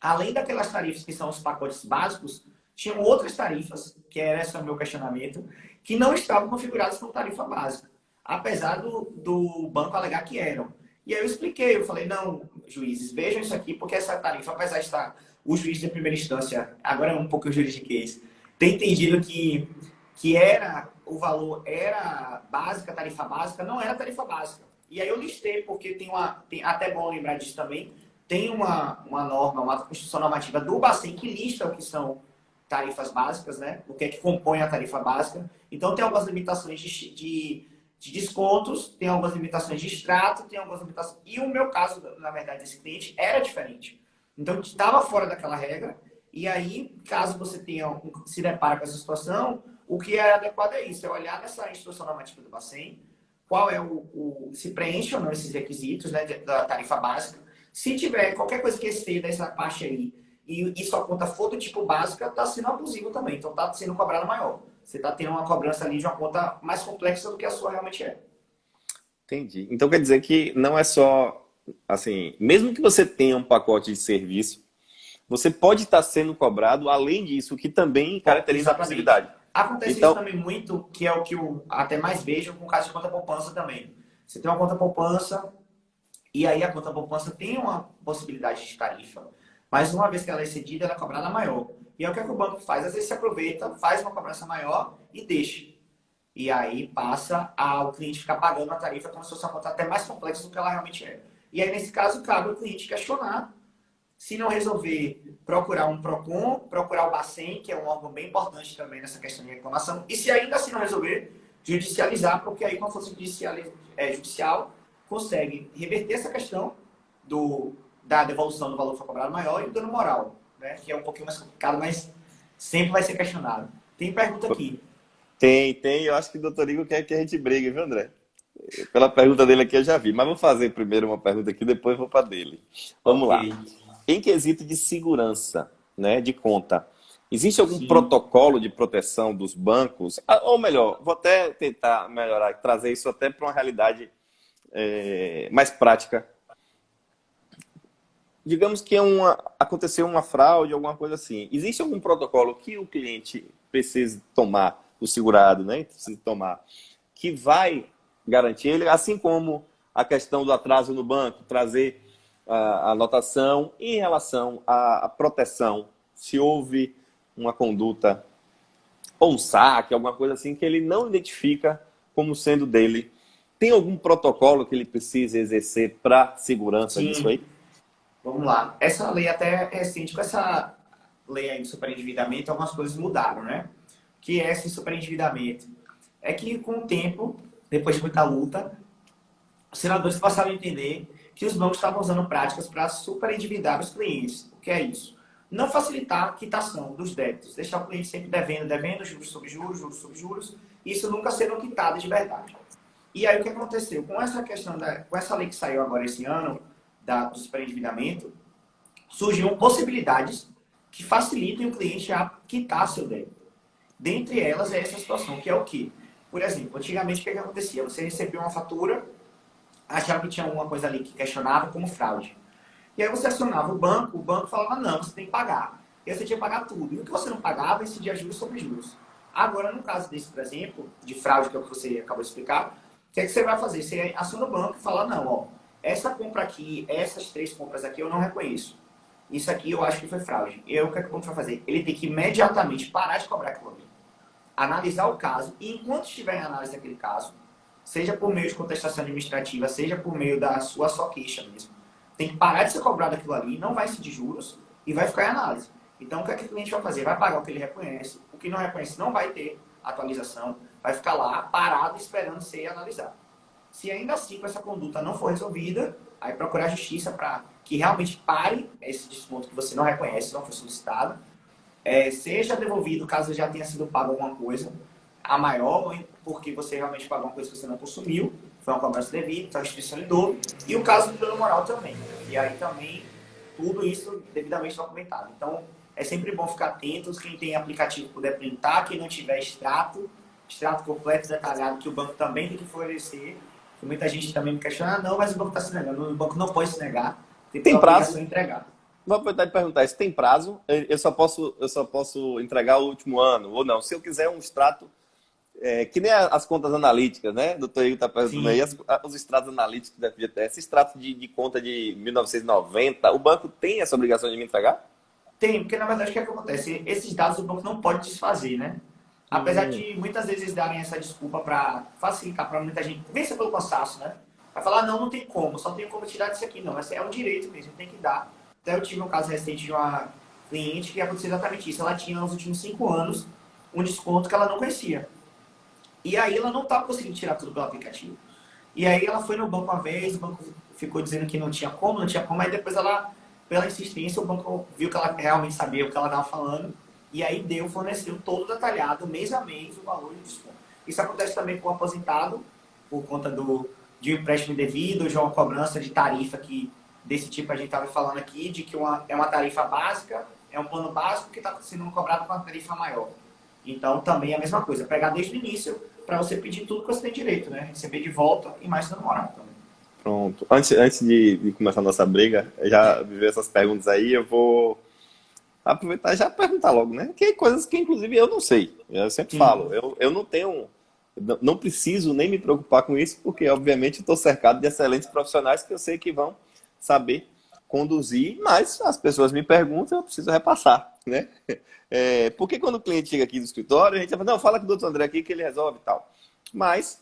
além daquelas tarifas que são os pacotes básicos, tinham outras tarifas, que era esse o meu questionamento, que não estavam configuradas como tarifa básica, apesar do banco alegar que eram. E aí eu expliquei, eu falei, não, juízes, vejam isso aqui, porque essa tarifa, apesar de estar o juiz de primeira instância, agora é um pouco juridiquês, tem entendido que era o valor era básica, tarifa básica, não era tarifa básica. E aí eu listei, porque tem até bom lembrar disso também, tem uma norma, uma Constituição Normativa do Bacen que lista o que são tarifas básicas, né? O que é que compõe a tarifa básica. Então, tem algumas limitações de descontos, tem algumas limitações de extrato, tem algumas limitações... E o meu caso, na verdade, desse cliente era diferente. Então, estava fora daquela regra. E aí, caso você se depara com essa situação, o que é adequado é isso, é olhar nessa instrução normativa do Bacen, qual é se preenche ou não esses requisitos, né, da tarifa básica. Se tiver qualquer coisa que exceda essa parte aí e sua conta for do tipo básica, está sendo abusivo também. Então está sendo cobrado maior. Você está tendo uma cobrança ali de uma conta mais complexa do que a sua realmente é. Entendi. Então quer dizer que não é só, assim, mesmo que você tenha um pacote de serviço, você pode estar sendo cobrado além disso, o que também caracteriza a Exatamente. abusividade. Acontece isso Então, também muito, que é o que eu até mais vejo com o caso de conta poupança também. Você tem uma conta poupança, e aí a conta poupança tem uma possibilidade de tarifa. Mas uma vez que ela é excedida, ela é cobrada maior. E é o que o banco faz. Às vezes se aproveita, faz uma cobrança maior e deixa. E aí passa ao cliente ficar pagando a tarifa como se fosse uma conta até mais complexa do que ela realmente é. E aí, nesse caso, cabe ao cliente questionar. Se não resolver, procurar um PROCON, procurar o Bacen, que é um órgão bem importante também nessa questão de reclamação. E se ainda assim não resolver, judicializar, porque aí, com a força judicial, consegue reverter essa questão da devolução do valor que foi cobrado maior e do dano moral, né? Que é um pouquinho mais complicado, mas sempre vai ser questionado. Tem pergunta aqui. tem. Eu acho que o doutor Igor quer que a gente brigue, viu, André? Pela pergunta dele aqui eu já vi. Mas vou fazer primeiro uma pergunta aqui, depois vou para dele. Vamos Ok. lá. Em quesito de segurança, né, de conta, existe algum Sim. protocolo de proteção dos bancos? Ah, ou melhor, vou até tentar melhorar, trazer isso até para uma realidade mais prática. digamos que aconteceu uma fraude, alguma coisa assim. Existe algum protocolo que o cliente precisa tomar, o segurado, né? Precisa tomar, que vai garantir ele, assim como a questão do atraso no banco, trazer a anotação em relação à proteção, se houve uma conduta ou um saque, alguma coisa assim, que ele não identifica como sendo dele. Tem algum protocolo que ele precisa exercer para segurança disso Sim, aí? vamos lá. Essa lei até é recente, com essa lei aí de superendividamento, algumas coisas mudaram, né? Que é esse superendividamento? É que com o tempo, depois de muita luta, os senadores passaram a entender que os bancos estavam usando práticas para superendividar os clientes. O que é isso? Não facilitar a quitação dos débitos, deixar o cliente sempre devendo, devendo, juros sobre juros, juros sobre juros, e isso nunca sendo quitado de verdade. E aí o que aconteceu? Com essa questão com essa lei que saiu agora esse ano, do superendividamento, surgiram possibilidades que facilitem o cliente a quitar seu débito. Dentre elas é essa situação, que é o quê? Por exemplo, antigamente o que acontecia? Você recebia uma fatura, achava que tinha alguma coisa ali que questionava como fraude. E aí você acionava o banco falava, não, você tem que pagar. E aí você tinha que pagar tudo. E o que você não pagava, incidia juros sobre juros. Agora, no caso desse, por exemplo, de fraude, que é o que você acabou de explicar, o que é que você vai fazer? Você aciona o banco e fala, não, ó, essa compra aqui, essas 3 compras aqui eu não reconheço. Isso aqui eu acho que foi fraude. E aí o que é que o banco vai fazer? Ele tem que imediatamente parar de cobrar aquilo ali, analisar o caso, e enquanto estiver em análise daquele caso, seja por meio de contestação administrativa, seja por meio da sua só queixa mesmo, tem que parar de ser cobrado aquilo ali, não vai incidir juros e vai ficar em análise. Então, o que é que o cliente vai fazer? Vai pagar o que ele reconhece, o que não reconhece não vai ter atualização, vai ficar lá parado esperando ser analisado. Se ainda assim com essa conduta não for resolvida, aí procurar a justiça para que realmente pare esse desconto que você não reconhece, não foi solicitado, seja devolvido caso já tenha sido pago alguma coisa, a maior, porque você realmente pagou uma coisa que você não consumiu, foi uma cobrança devida, então a instituição lidou, e o caso do dano moral também. E aí também, tudo isso devidamente documentado. Então, é sempre bom ficar atentos, quem tem aplicativo puder printar, quem não tiver extrato completo, detalhado, que o banco também tem que fornecer, que muita gente também me questiona, não, mas o banco está se negando, o banco não pode se negar, tem Tem pela prazo? obrigação de entregar. Vou aproveitar e perguntar, se tem prazo? Eu só posso entregar o último ano, ou não? Se eu quiser um extrato, que nem as contas analíticas, né? Doutor Igor está perguntando aí, Sim, os extratos analíticos da FGTS, esse extrato de conta de 1990, o banco tem essa obrigação de me entregar? tem, porque na verdade o que é que acontece? Esses dados o banco não pode desfazer, né? Apesar Hum, de muitas vezes darem essa desculpa para facilitar para muita gente, vencer pelo cansaço, né? Vai falar, não, não tem como, só tem como tirar disso aqui. Não, mas é um direito mesmo, tem que dar. Até eu tive um caso recente de uma cliente que aconteceu exatamente isso. Ela tinha nos últimos 5 anos um desconto que ela não conhecia. E aí ela não estava conseguindo tirar tudo pelo aplicativo. E aí ela foi no banco uma vez, o banco ficou dizendo que não tinha como, não tinha como, aí depois ela, pela insistência, o banco viu que ela realmente sabia o que ela estava falando, e aí forneceu todo detalhado, mês a mês, o valor de desconto. Isso acontece também com o aposentado, por conta de um empréstimo indevido, ou de uma cobrança de tarifa que, desse tipo a gente estava falando aqui, de que é uma tarifa básica, é um plano básico que está sendo cobrado com uma tarifa maior. Então, também é a mesma coisa, pegar desde o início para você pedir tudo que você tem direito, né? Receber de volta e mais dando moral também. pronto. Antes de começar a nossa briga, já viver essas perguntas aí, eu vou aproveitar e já perguntar logo, né? Que coisas que, inclusive, eu não sei. Eu sempre Sim, falo, eu não tenho, não preciso nem me preocupar com isso, porque, obviamente, eu estou cercado de excelentes profissionais que eu sei que vão saber conduzir, mas as pessoas me perguntam, eu preciso repassar, né? Porque quando o cliente chega aqui no escritório, a gente vai falar, não, fala com o doutor André aqui que ele resolve e tal. Mas,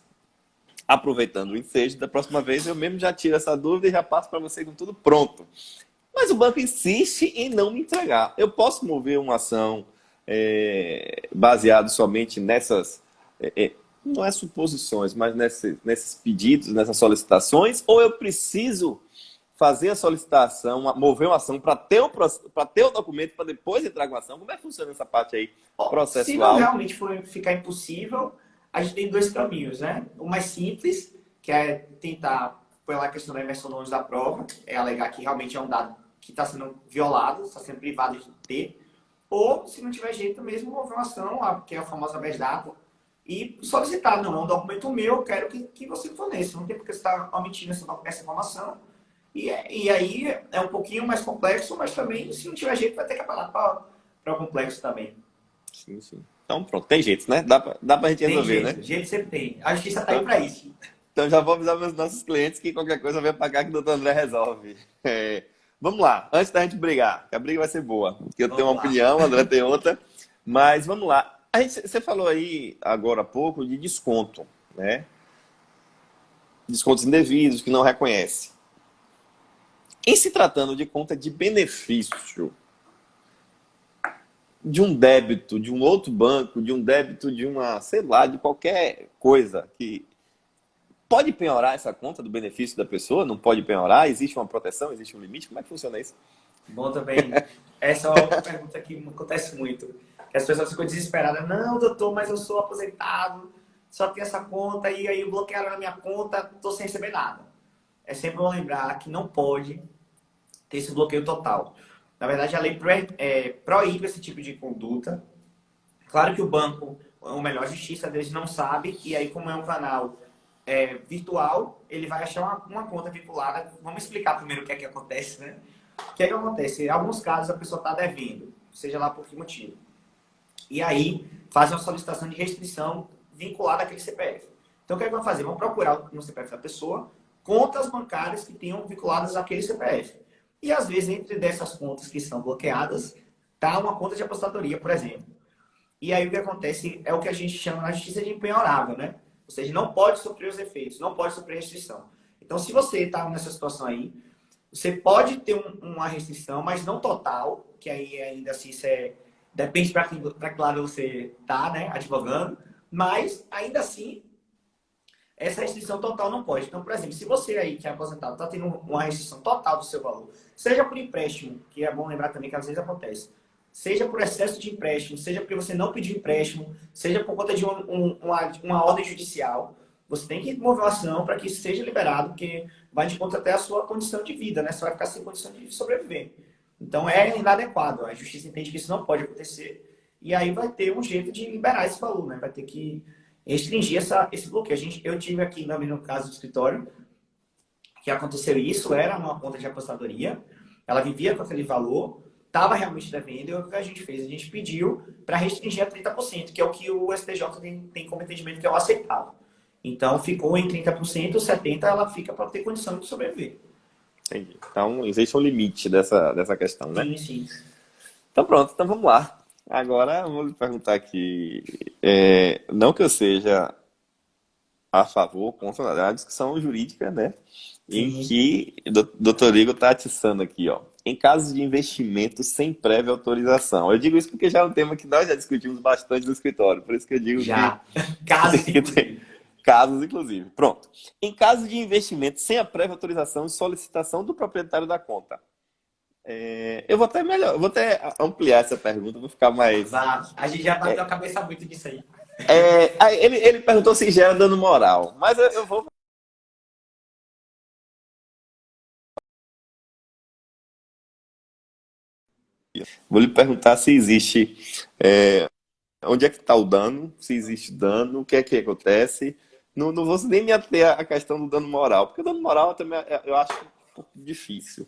aproveitando o ensejo, da próxima vez eu mesmo já tiro essa dúvida e já passo para você com tudo pronto. Mas o banco insiste em não me entregar. Eu posso mover uma ação baseado somente nessas, não é suposições, mas nesses pedidos, nessas solicitações, ou eu preciso fazer a solicitação, mover uma ação para ter o documento para depois entrar com a ação? Como é que funciona essa parte aí ó, se não processual? realmente for ficar impossível, a gente tem dois caminhos, né? O mais simples, que é tentar, pela questão da inversão do ônus da prova, é alegar que realmente é um dado que está sendo violado, está sendo privado de ter, ou, se não tiver jeito mesmo, mover uma ação, que é a famosa habeas data, e solicitar, não, é um documento meu, eu quero que você forneça. Não tem porque você estar omitindo essa informação. E aí é um pouquinho mais complexo, mas também, se não tiver jeito, vai ter que apelar para o complexo também. Sim, sim. Então, pronto, tem jeito, né? Dá pra gente Tem resolver, né? jeito sempre tem. A justiça está aí Então, para isso. então já vou avisar meus nossos clientes que qualquer coisa vem pra cá que o doutor André resolve. É, vamos lá, antes da gente brigar, que a briga vai ser boa. Que eu tenho uma Vamos lá. opinião, o André tem outra. Mas vamos lá. Você falou aí agora há pouco de desconto, né? Descontos indevidos que não reconhece. Em se tratando de conta de benefício, de um débito de um outro banco, de um débito de uma, sei lá, de qualquer coisa que pode penhorar essa conta do benefício da pessoa? Não pode penhorar? Existe uma proteção? Existe um limite? Como é que funciona isso? Bom também. Essa é uma pergunta que acontece muito. Que as pessoas ficam desesperadas. Não, doutor, mas eu sou aposentado, só tenho essa conta e aí bloquearam a minha conta, estou sem receber nada. É sempre bom lembrar que não pode ter esse bloqueio total. Na verdade, a lei proíbe esse tipo de conduta. Claro que o banco, ou melhor, a justiça deles não sabe, e aí, como é um canal virtual, ele vai achar uma conta vinculada. Vamos explicar primeiro o que é que acontece, né? O que é que acontece? Em alguns casos, a pessoa está devendo, seja lá por que motivo. E aí, faz uma solicitação de restrição vinculada àquele CPF. Então, o que é que vai fazer? Vão procurar no CPF da pessoa contas bancárias que tenham vinculadas àquele CPF. E, às vezes, entre dessas contas que são bloqueadas, está uma conta de apostadoria, por exemplo. E aí, o que acontece é o que a gente chama na justiça de impenhorável, né? Ou seja, não pode sofrer os efeitos, não pode sofrer restrição. Então, se você está nessa situação aí, você pode ter uma restrição, mas não total, que aí ainda assim depende para que lado você está, né, advogando, mas ainda assim essa restrição total não pode. Então, por exemplo, se você aí que é aposentado está tendo uma restrição total do seu valor, seja por empréstimo, que é bom lembrar também que às vezes acontece, seja por excesso de empréstimo, seja porque você não pediu empréstimo, seja por conta de uma ordem judicial, você tem que mover uma ação para que isso seja liberado, porque vai de conta até a sua condição de vida, né? Você vai ficar sem condição de sobreviver. Então é inadequado. A justiça entende que isso não pode acontecer. E aí vai ter um jeito de liberar esse valor, né? Vai ter que restringir esse bloqueio. Eu tive aqui no caso do escritório, que aconteceu isso, era uma conta de apostadoria, ela vivia com aquele valor, estava realmente devendo, e o que a gente fez? A gente pediu para restringir a 30%, que é o que o STJ tem como entendimento que é o aceitável. Então, ficou em 30%, 70% ela fica para ter condição de sobreviver. Entendi. Então, existe um limite dessa questão, né? Sim, sim. Então, pronto. Então, vamos lá. Agora, eu vou lhe perguntar aqui. Não que eu seja a favor ou contra da discussão jurídica, né? Em Sim. que o doutor Igor está atiçando aqui, ó. Em casos de investimento sem prévia autorização. Eu digo isso porque já é um tema que nós já discutimos bastante no escritório. Por isso que eu digo Já. que Casos, tem que ter inclusive. casos, inclusive. Pronto. Em caso de investimento sem a prévia autorização e solicitação do proprietário da conta. Eu vou até ampliar essa pergunta, vou ficar mais. Vá. A gente já bateu a cabeça muito nisso aí. Aí ele perguntou se gera dano moral, mas eu vou lhe perguntar se existe. Onde é que está o dano? Se existe dano, o que é que acontece? Não vou nem me ater à questão do dano moral, porque o dano moral também eu acho um pouco difícil.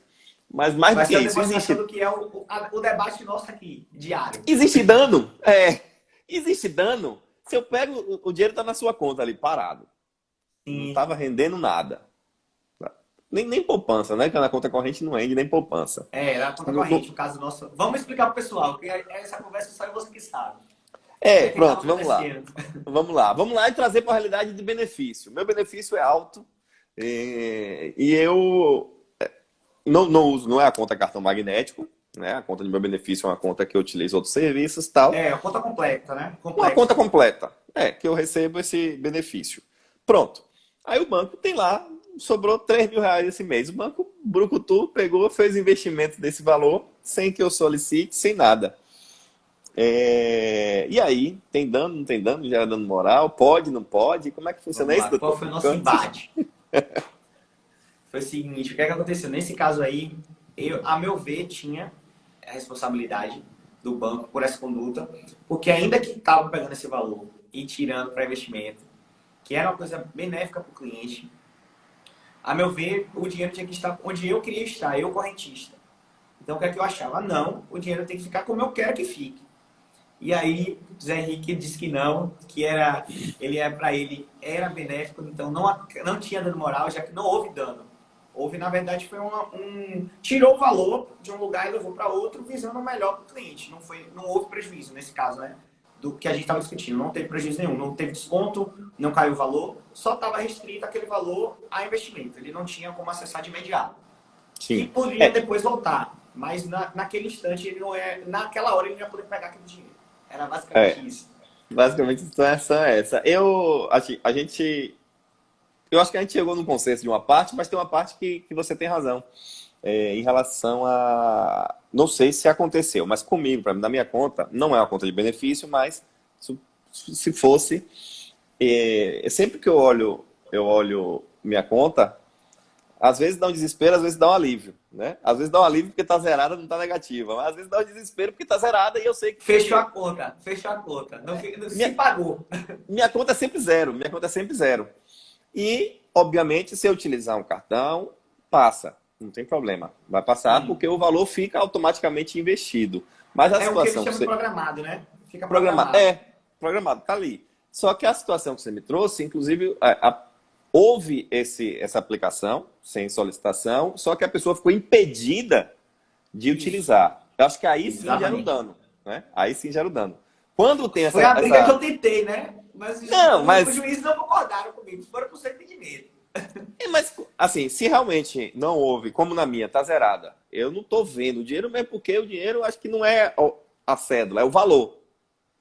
Mas mais do Vai que ser a isso, demonstração do que é o debate nosso aqui, diário. existe dano? Existe dano. Se eu pego, o dinheiro está na sua conta ali, parado. Não Sim. estava rendendo nada. Nem poupança, né? Que na conta corrente não rende nem poupança. Era a conta corrente, no caso nosso. Vamos explicar para o pessoal, que essa conversa só é você que sabe. O que é que estava Pronto, vamos lá. acontecendo? Vamos lá e trazer para a realidade de benefício. Meu benefício é alto e eu não uso, não é a conta cartão magnético, né? A conta de meu benefício é uma conta que eu utilizo outros serviços e tal. A conta completa, né? Uma conta Complexa. completa, que eu recebo esse benefício. Pronto. Aí o banco tem lá, sobrou R$ 3.000 esse mês. O banco Brucutu pegou, fez investimento desse valor, sem que eu solicite, sem nada. E aí, tem dano, não tem dano, gera dano moral, pode, não pode? Como é que funciona Vamos isso, lá, qual doutor? foi o nosso embate? Foi o seguinte, o que é que aconteceu? Nesse caso aí, a meu ver, tinha a responsabilidade do banco por essa conduta, porque ainda que estava pegando esse valor e tirando para investimento, que era uma coisa benéfica para o cliente, A meu ver, o dinheiro tinha que estar onde eu queria estar, eu correntista. Então, o que é que eu achava? Não, o dinheiro tem que ficar como eu quero que fique. E aí, Zé Henrique disse que não, que era, ele é para ele era benéfico, então não tinha dano moral, já que não houve dano. Houve, na verdade, foi tirou o valor de um lugar e levou para outro, visando o melhor para o cliente. Não houve prejuízo nesse caso, né? Do que a gente estava discutindo. Não teve prejuízo nenhum, não teve desconto, não caiu o valor, só estava restrito aquele valor a investimento. Ele não tinha como acessar de imediato. Sim. E poderia depois voltar. Mas naquele instante, naquela hora, ele não ia poder pegar aquele dinheiro. Era basicamente isso. Basicamente a situação é essa. Eu acho que a gente chegou num consenso de uma parte, mas tem uma parte que você tem razão. Em relação a... Não sei se aconteceu, mas comigo, na minha conta, não é uma conta de benefício, mas se fosse... sempre que eu olho minha conta, às vezes dá um desespero, às vezes dá um alívio, né? Às vezes dá um alívio porque tá zerada, não tá negativa. Mas às vezes dá um desespero porque tá zerada e eu sei que... Fechou a conta. Se pagou. Minha conta é sempre zero, minha conta é sempre zero. E, obviamente, se eu utilizar um cartão, passa. Não tem problema. Vai passar porque o valor fica automaticamente investido. Mas a É o que eles situação... chamam de programado, né? Fica Programado. programado. Programado, tá ali. Só que a situação que você me trouxe, inclusive, houve essa aplicação sem solicitação, só que a pessoa ficou impedida de utilizar. Eu acho que aí sim gera o dano, né? Aí sim gera o dano. Quando tem essa... Foi a briga que eu tentei, né? Mas os juízes não concordaram comigo. Foram por cento de dinheiro. Mas, assim, se realmente não houve, como na minha, tá zerada, eu não tô vendo o dinheiro, mesmo porque o dinheiro acho que não é a cédula, é o valor.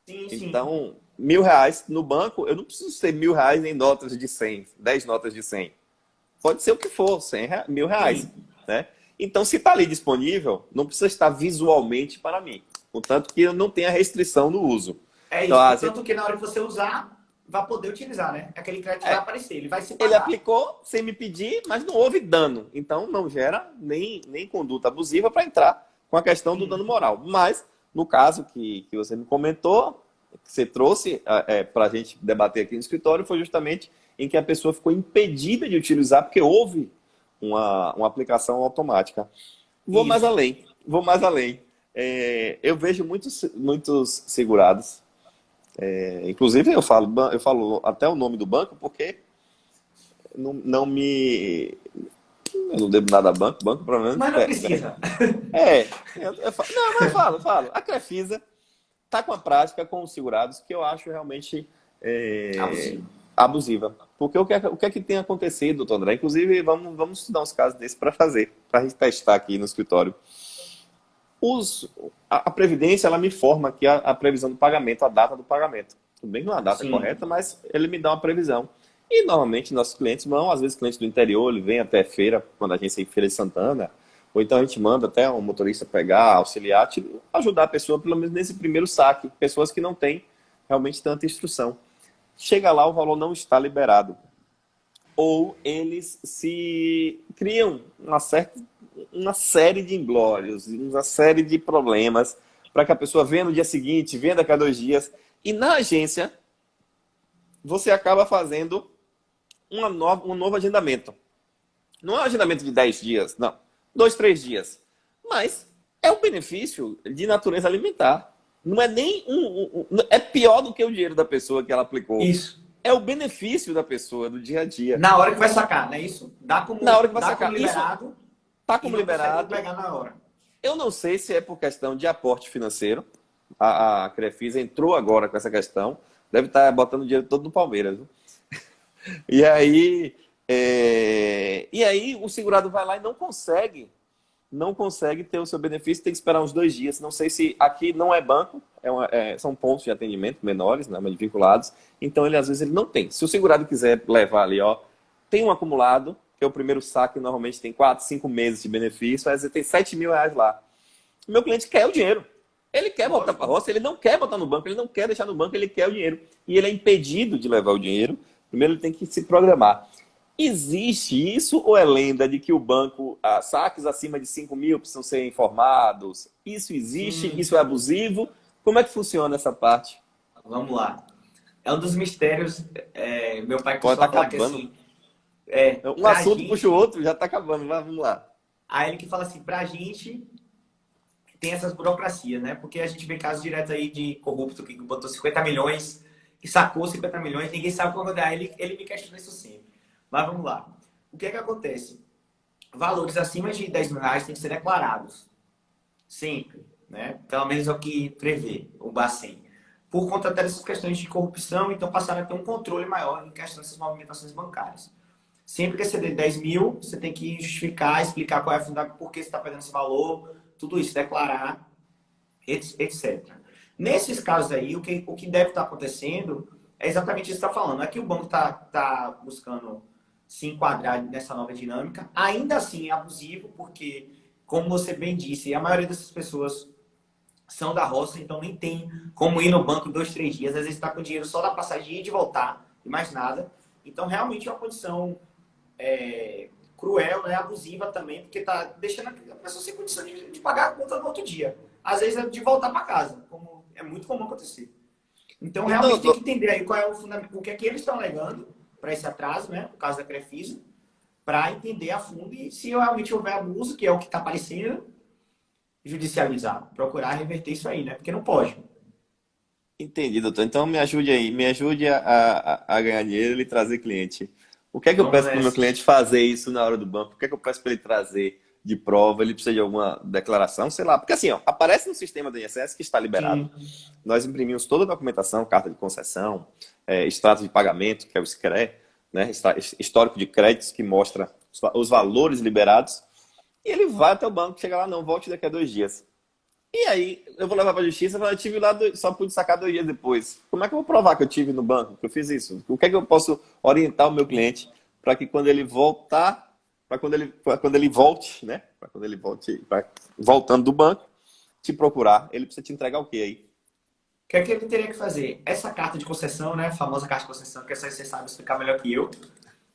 Sim. Então, R$ 1.000 no banco, eu não preciso ter R$ 1.000 em notas de 100, 10 notas de 100. Pode ser o que for, R$ 1.000, né? Então, se está ali disponível, não precisa estar visualmente para mim. Contanto que eu não tenha restrição no uso. É isso, então, tanto que na hora que você usar, vai poder utilizar, né? Aquele crédito vai aparecer, ele vai se pagar. Ele aplicou sem me pedir, mas não houve dano. Então, não gera nem conduta abusiva para entrar com a questão do dano moral. Mas, no caso que você me comentou, que você trouxe para a gente debater aqui no escritório, foi justamente em que a pessoa ficou impedida de utilizar porque houve uma aplicação automática. Vou mais além. Eu vejo muitos segurados. Inclusive, eu falo até o nome do banco porque não me... Eu não devo nada a banco pelo menos... Mas não precisa. Não, mas eu falo. A Crefisa está com a prática com os segurados que eu acho realmente abusiva. Porque o que é que tem acontecido, doutor André? Inclusive, vamos estudar uns casos desses para a gente testar aqui no escritório. A Previdência, ela me informa aqui a previsão do pagamento, a data do pagamento. Tudo bem que não é a data correta, mas ele me dá uma previsão. E, normalmente, nossos clientes vão, às vezes, clientes do interior, ele vem até feira, quando a gente é em Feira de Santana, ou então a gente manda até um motorista pegar, auxiliar, ajudar a pessoa, pelo menos nesse primeiro saque. Pessoas que não têm realmente tanta instrução. Chega lá, o valor não está liberado. Ou eles se criam uma série de imbróglios, uma série de problemas para que a pessoa venha no dia seguinte, venha daqui a 2 dias. E na agência, você acaba fazendo um novo agendamento. Não é um agendamento de 10 dias, não. 2, 3 dias. Mas é um benefício de natureza alimentar. Não é nem é pior do que o dinheiro da pessoa que ela aplicou. Isso. É o benefício da pessoa, do dia a dia. Na hora que vai sacar, não é isso? Na hora que vai sacar. Como liberado. Tá como liberado. Pegar na hora. Eu não sei se é por questão de aporte financeiro. A Crefisa entrou agora com essa questão. Deve estar botando o dinheiro todo no Palmeiras. Viu? E aí o segurado vai lá e não consegue ter o seu benefício, tem que esperar uns 2 dias. Não sei se aqui não é banco, são pontos de atendimento menores, né, mas vinculados. Então, às vezes ele não tem. Se o segurado quiser levar ali, tem um acumulado, que é o primeiro saque, normalmente tem 4, 5 meses de benefício, às vezes tem R$ 7.000 lá. O meu cliente quer o dinheiro. Ele quer botar para a roça, ele não quer botar no banco, ele não quer deixar no banco, ele quer o dinheiro. E ele é impedido de levar o dinheiro. Primeiro ele tem que se programar. Existe isso ou é lenda de que o banco, saques acima de 5.000 precisam ser informados? Isso existe? Isso é abusivo? Como é que funciona essa parte? Vamos lá. É um dos mistérios. Meu pai costuma falar que assim, Um pra assunto gente, puxa o outro, já tá acabando, mas vamos lá. aí ele que fala assim, pra gente tem essas burocracias, né? Porque a gente vê casos diretos aí de corrupto que botou 50 milhões, que sacou 50 milhões, ninguém sabe como dar. Ele me questiona isso sempre. Mas vamos lá. O que é que acontece? Valores acima de 10 mil reais têm que ser declarados. Sempre, né? Pelo menos é o que prevê o Bacen. Por conta dessas questões de corrupção, então passaram a ter um controle maior em questão dessas movimentações bancárias. Sempre que exceder 10 mil, você tem que justificar, explicar qual é a fundamento, por que você está perdendo esse valor, tudo isso, declarar, etc. Nesses casos aí, o que deve estar acontecendo é exatamente isso que você está falando. Aqui o banco está buscando se enquadrar nessa nova dinâmica. Ainda assim é abusivo, porque, como você bem disse, a maioria dessas pessoas são da roça, então nem tem como ir no banco 2, 3 dias. Às vezes está com dinheiro só da passagem e de voltar, e mais nada. Então, realmente é uma condição cruel, né, abusiva também, porque tá deixando a pessoa sem condição de pagar a conta no outro dia. Às vezes é de voltar para casa, como é muito comum acontecer. Então, Então, realmente tem que entender aí qual é o fundamento, o que é que eles estão alegando para esse atraso, né, no caso da Crefisa, para entender a fundo e se realmente houver abuso, que é o que está aparecendo, judicializar, procurar reverter isso aí, né, porque não pode. entendi, doutor. Então me ajude aí, me ajude a ganhar dinheiro e trazer cliente. O que é que eu Vamos peço para o meu nessa. cliente fazer isso na hora do banco? O que é que eu peço para ele trazer de prova? Ele precisa de alguma declaração, sei lá. Porque assim, ó, aparece no sistema do INSS que está liberado. Sim, Nós imprimimos toda a documentação, carta de concessão, extrato de pagamento, que é o SCRE, né? Histórico de créditos que mostra os valores liberados. E ele vai até o banco, chega lá, não, volte daqui a 2 dias. E aí, eu vou levar para a justiça e falar, eu tive lá, só pude sacar 2 dias depois. Como é que eu vou provar que eu tive no banco, que eu fiz isso? O que é que eu posso orientar o meu cliente para que quando ele voltar, pra quando ele volte, né? Para quando ele volte, voltando do banco, te procurar, ele precisa te entregar o quê aí? o que é que ele teria que fazer? Essa carta de concessão, né, a famosa carta de concessão, que essa aí você sabe explicar melhor que eu,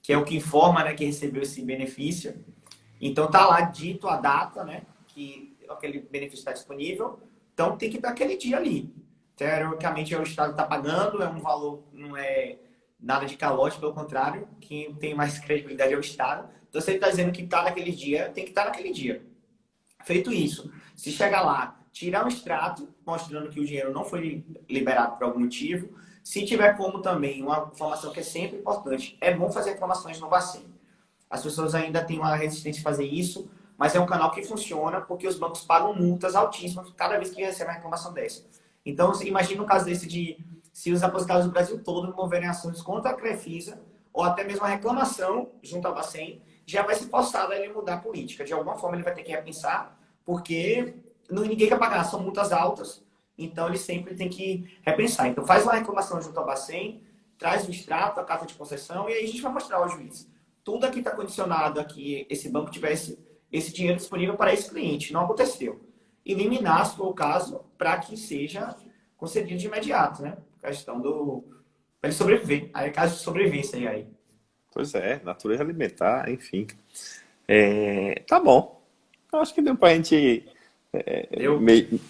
que é o que informa, né, que recebeu esse benefício. Então tá lá dito a data, né, que aquele benefício está disponível. Então tem que dar aquele dia ali. Teoricamente é o Estado está pagando, é um valor, não é nada de calote, pelo contrário, quem tem mais credibilidade é o Estado. Então se ele está dizendo que está naquele dia, tem que estar naquele dia. Feito isso, se chegar lá, tirar um extrato mostrando que o dinheiro não foi liberado por algum motivo. Se tiver como também, uma informação que é sempre importante, é bom fazer informações no Bacen. As pessoas ainda têm uma resistência a fazer isso, mas é um canal que funciona porque os bancos pagam multas altíssimas cada vez que recebem uma reclamação dessa. Então, imagine um caso desse de se os aposentados do Brasil todo moverem ações contra a Crefisa ou até mesmo a reclamação junto ao Bacen, já vai ser forçado a ele mudar a política. De alguma forma ele vai ter que repensar, porque ninguém quer pagar, são multas altas, então ele sempre tem que repensar. Então faz uma reclamação junto ao Bacen, traz o extrato, a carta de concessão, e aí a gente vai mostrar ao juiz. Tudo aqui está condicionado a que esse banco tivesse esse dinheiro disponível para esse cliente. Não aconteceu. Eliminar, se for o caso, para que seja concedido de imediato, né? A questão do. Para ele sobreviver. Aí é caso de sobrevivência aí. Pois é, natureza alimentar, enfim. Tá bom. Eu acho que deu pra gente Deu? meio,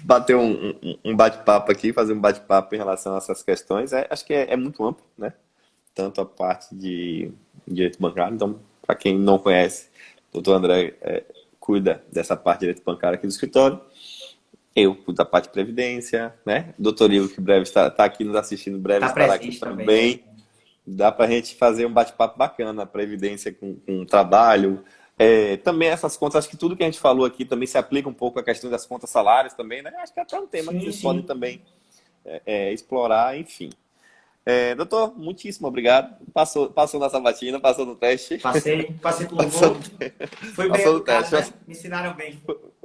bater um bate-papo aqui, fazer um bate-papo em relação a essas questões. Acho que é muito amplo, né? Tanto a parte de direito bancário. Então, para quem não conhece, o doutor André cuida dessa parte de direito bancário aqui do escritório. Eu cuido da parte de previdência, né? O doutor Igor, que breve está aqui nos assistindo, breve Está estará aqui presente também. também. Dá para a gente fazer um bate-papo bacana, previdência com trabalho. Também essas contas, acho que tudo que a gente falou aqui também se aplica um pouco à questão das contas salários também, né? Acho que é até um tema que Sim, vocês podem sim. também explorar, enfim. Doutor, muitíssimo obrigado. Passou na sabatina, passou no teste. Passei com Passou, louvor. Fui bem passou no educado, teste. né? Me ensinaram bem.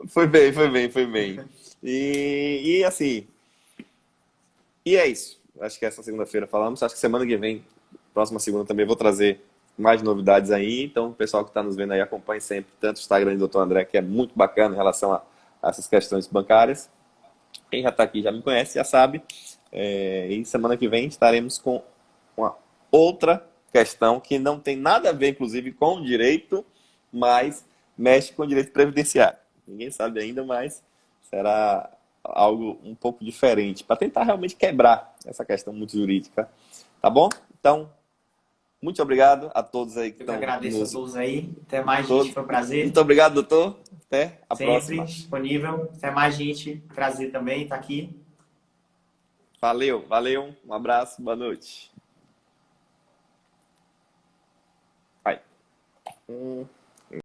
Foi bem, foi bem, foi bem. E assim, e é isso. Acho que essa segunda-feira falamos. Acho que semana que vem, próxima segunda, também vou trazer mais novidades aí. Então, o pessoal que está nos vendo aí, acompanhe sempre tanto o Instagram do Dr. André, que é muito bacana em relação a essas questões bancárias. Quem já está aqui já me conhece, já sabe. E semana que vem estaremos com uma outra questão que não tem nada a ver, inclusive, com o direito, mas mexe com o direito previdenciário. Ninguém sabe ainda, mas será algo um pouco diferente, para tentar realmente quebrar essa questão muito jurídica. Tá bom? Então, Muito obrigado a todos aí que Eu que estão agradeço a nos... todos aí. Até mais, gente. Todos. Foi um prazer. Muito obrigado, doutor. Até a Sempre próxima. disponível. Até mais, gente. Prazer também estar aqui. Valeu, valeu. Um abraço, boa noite. Vai.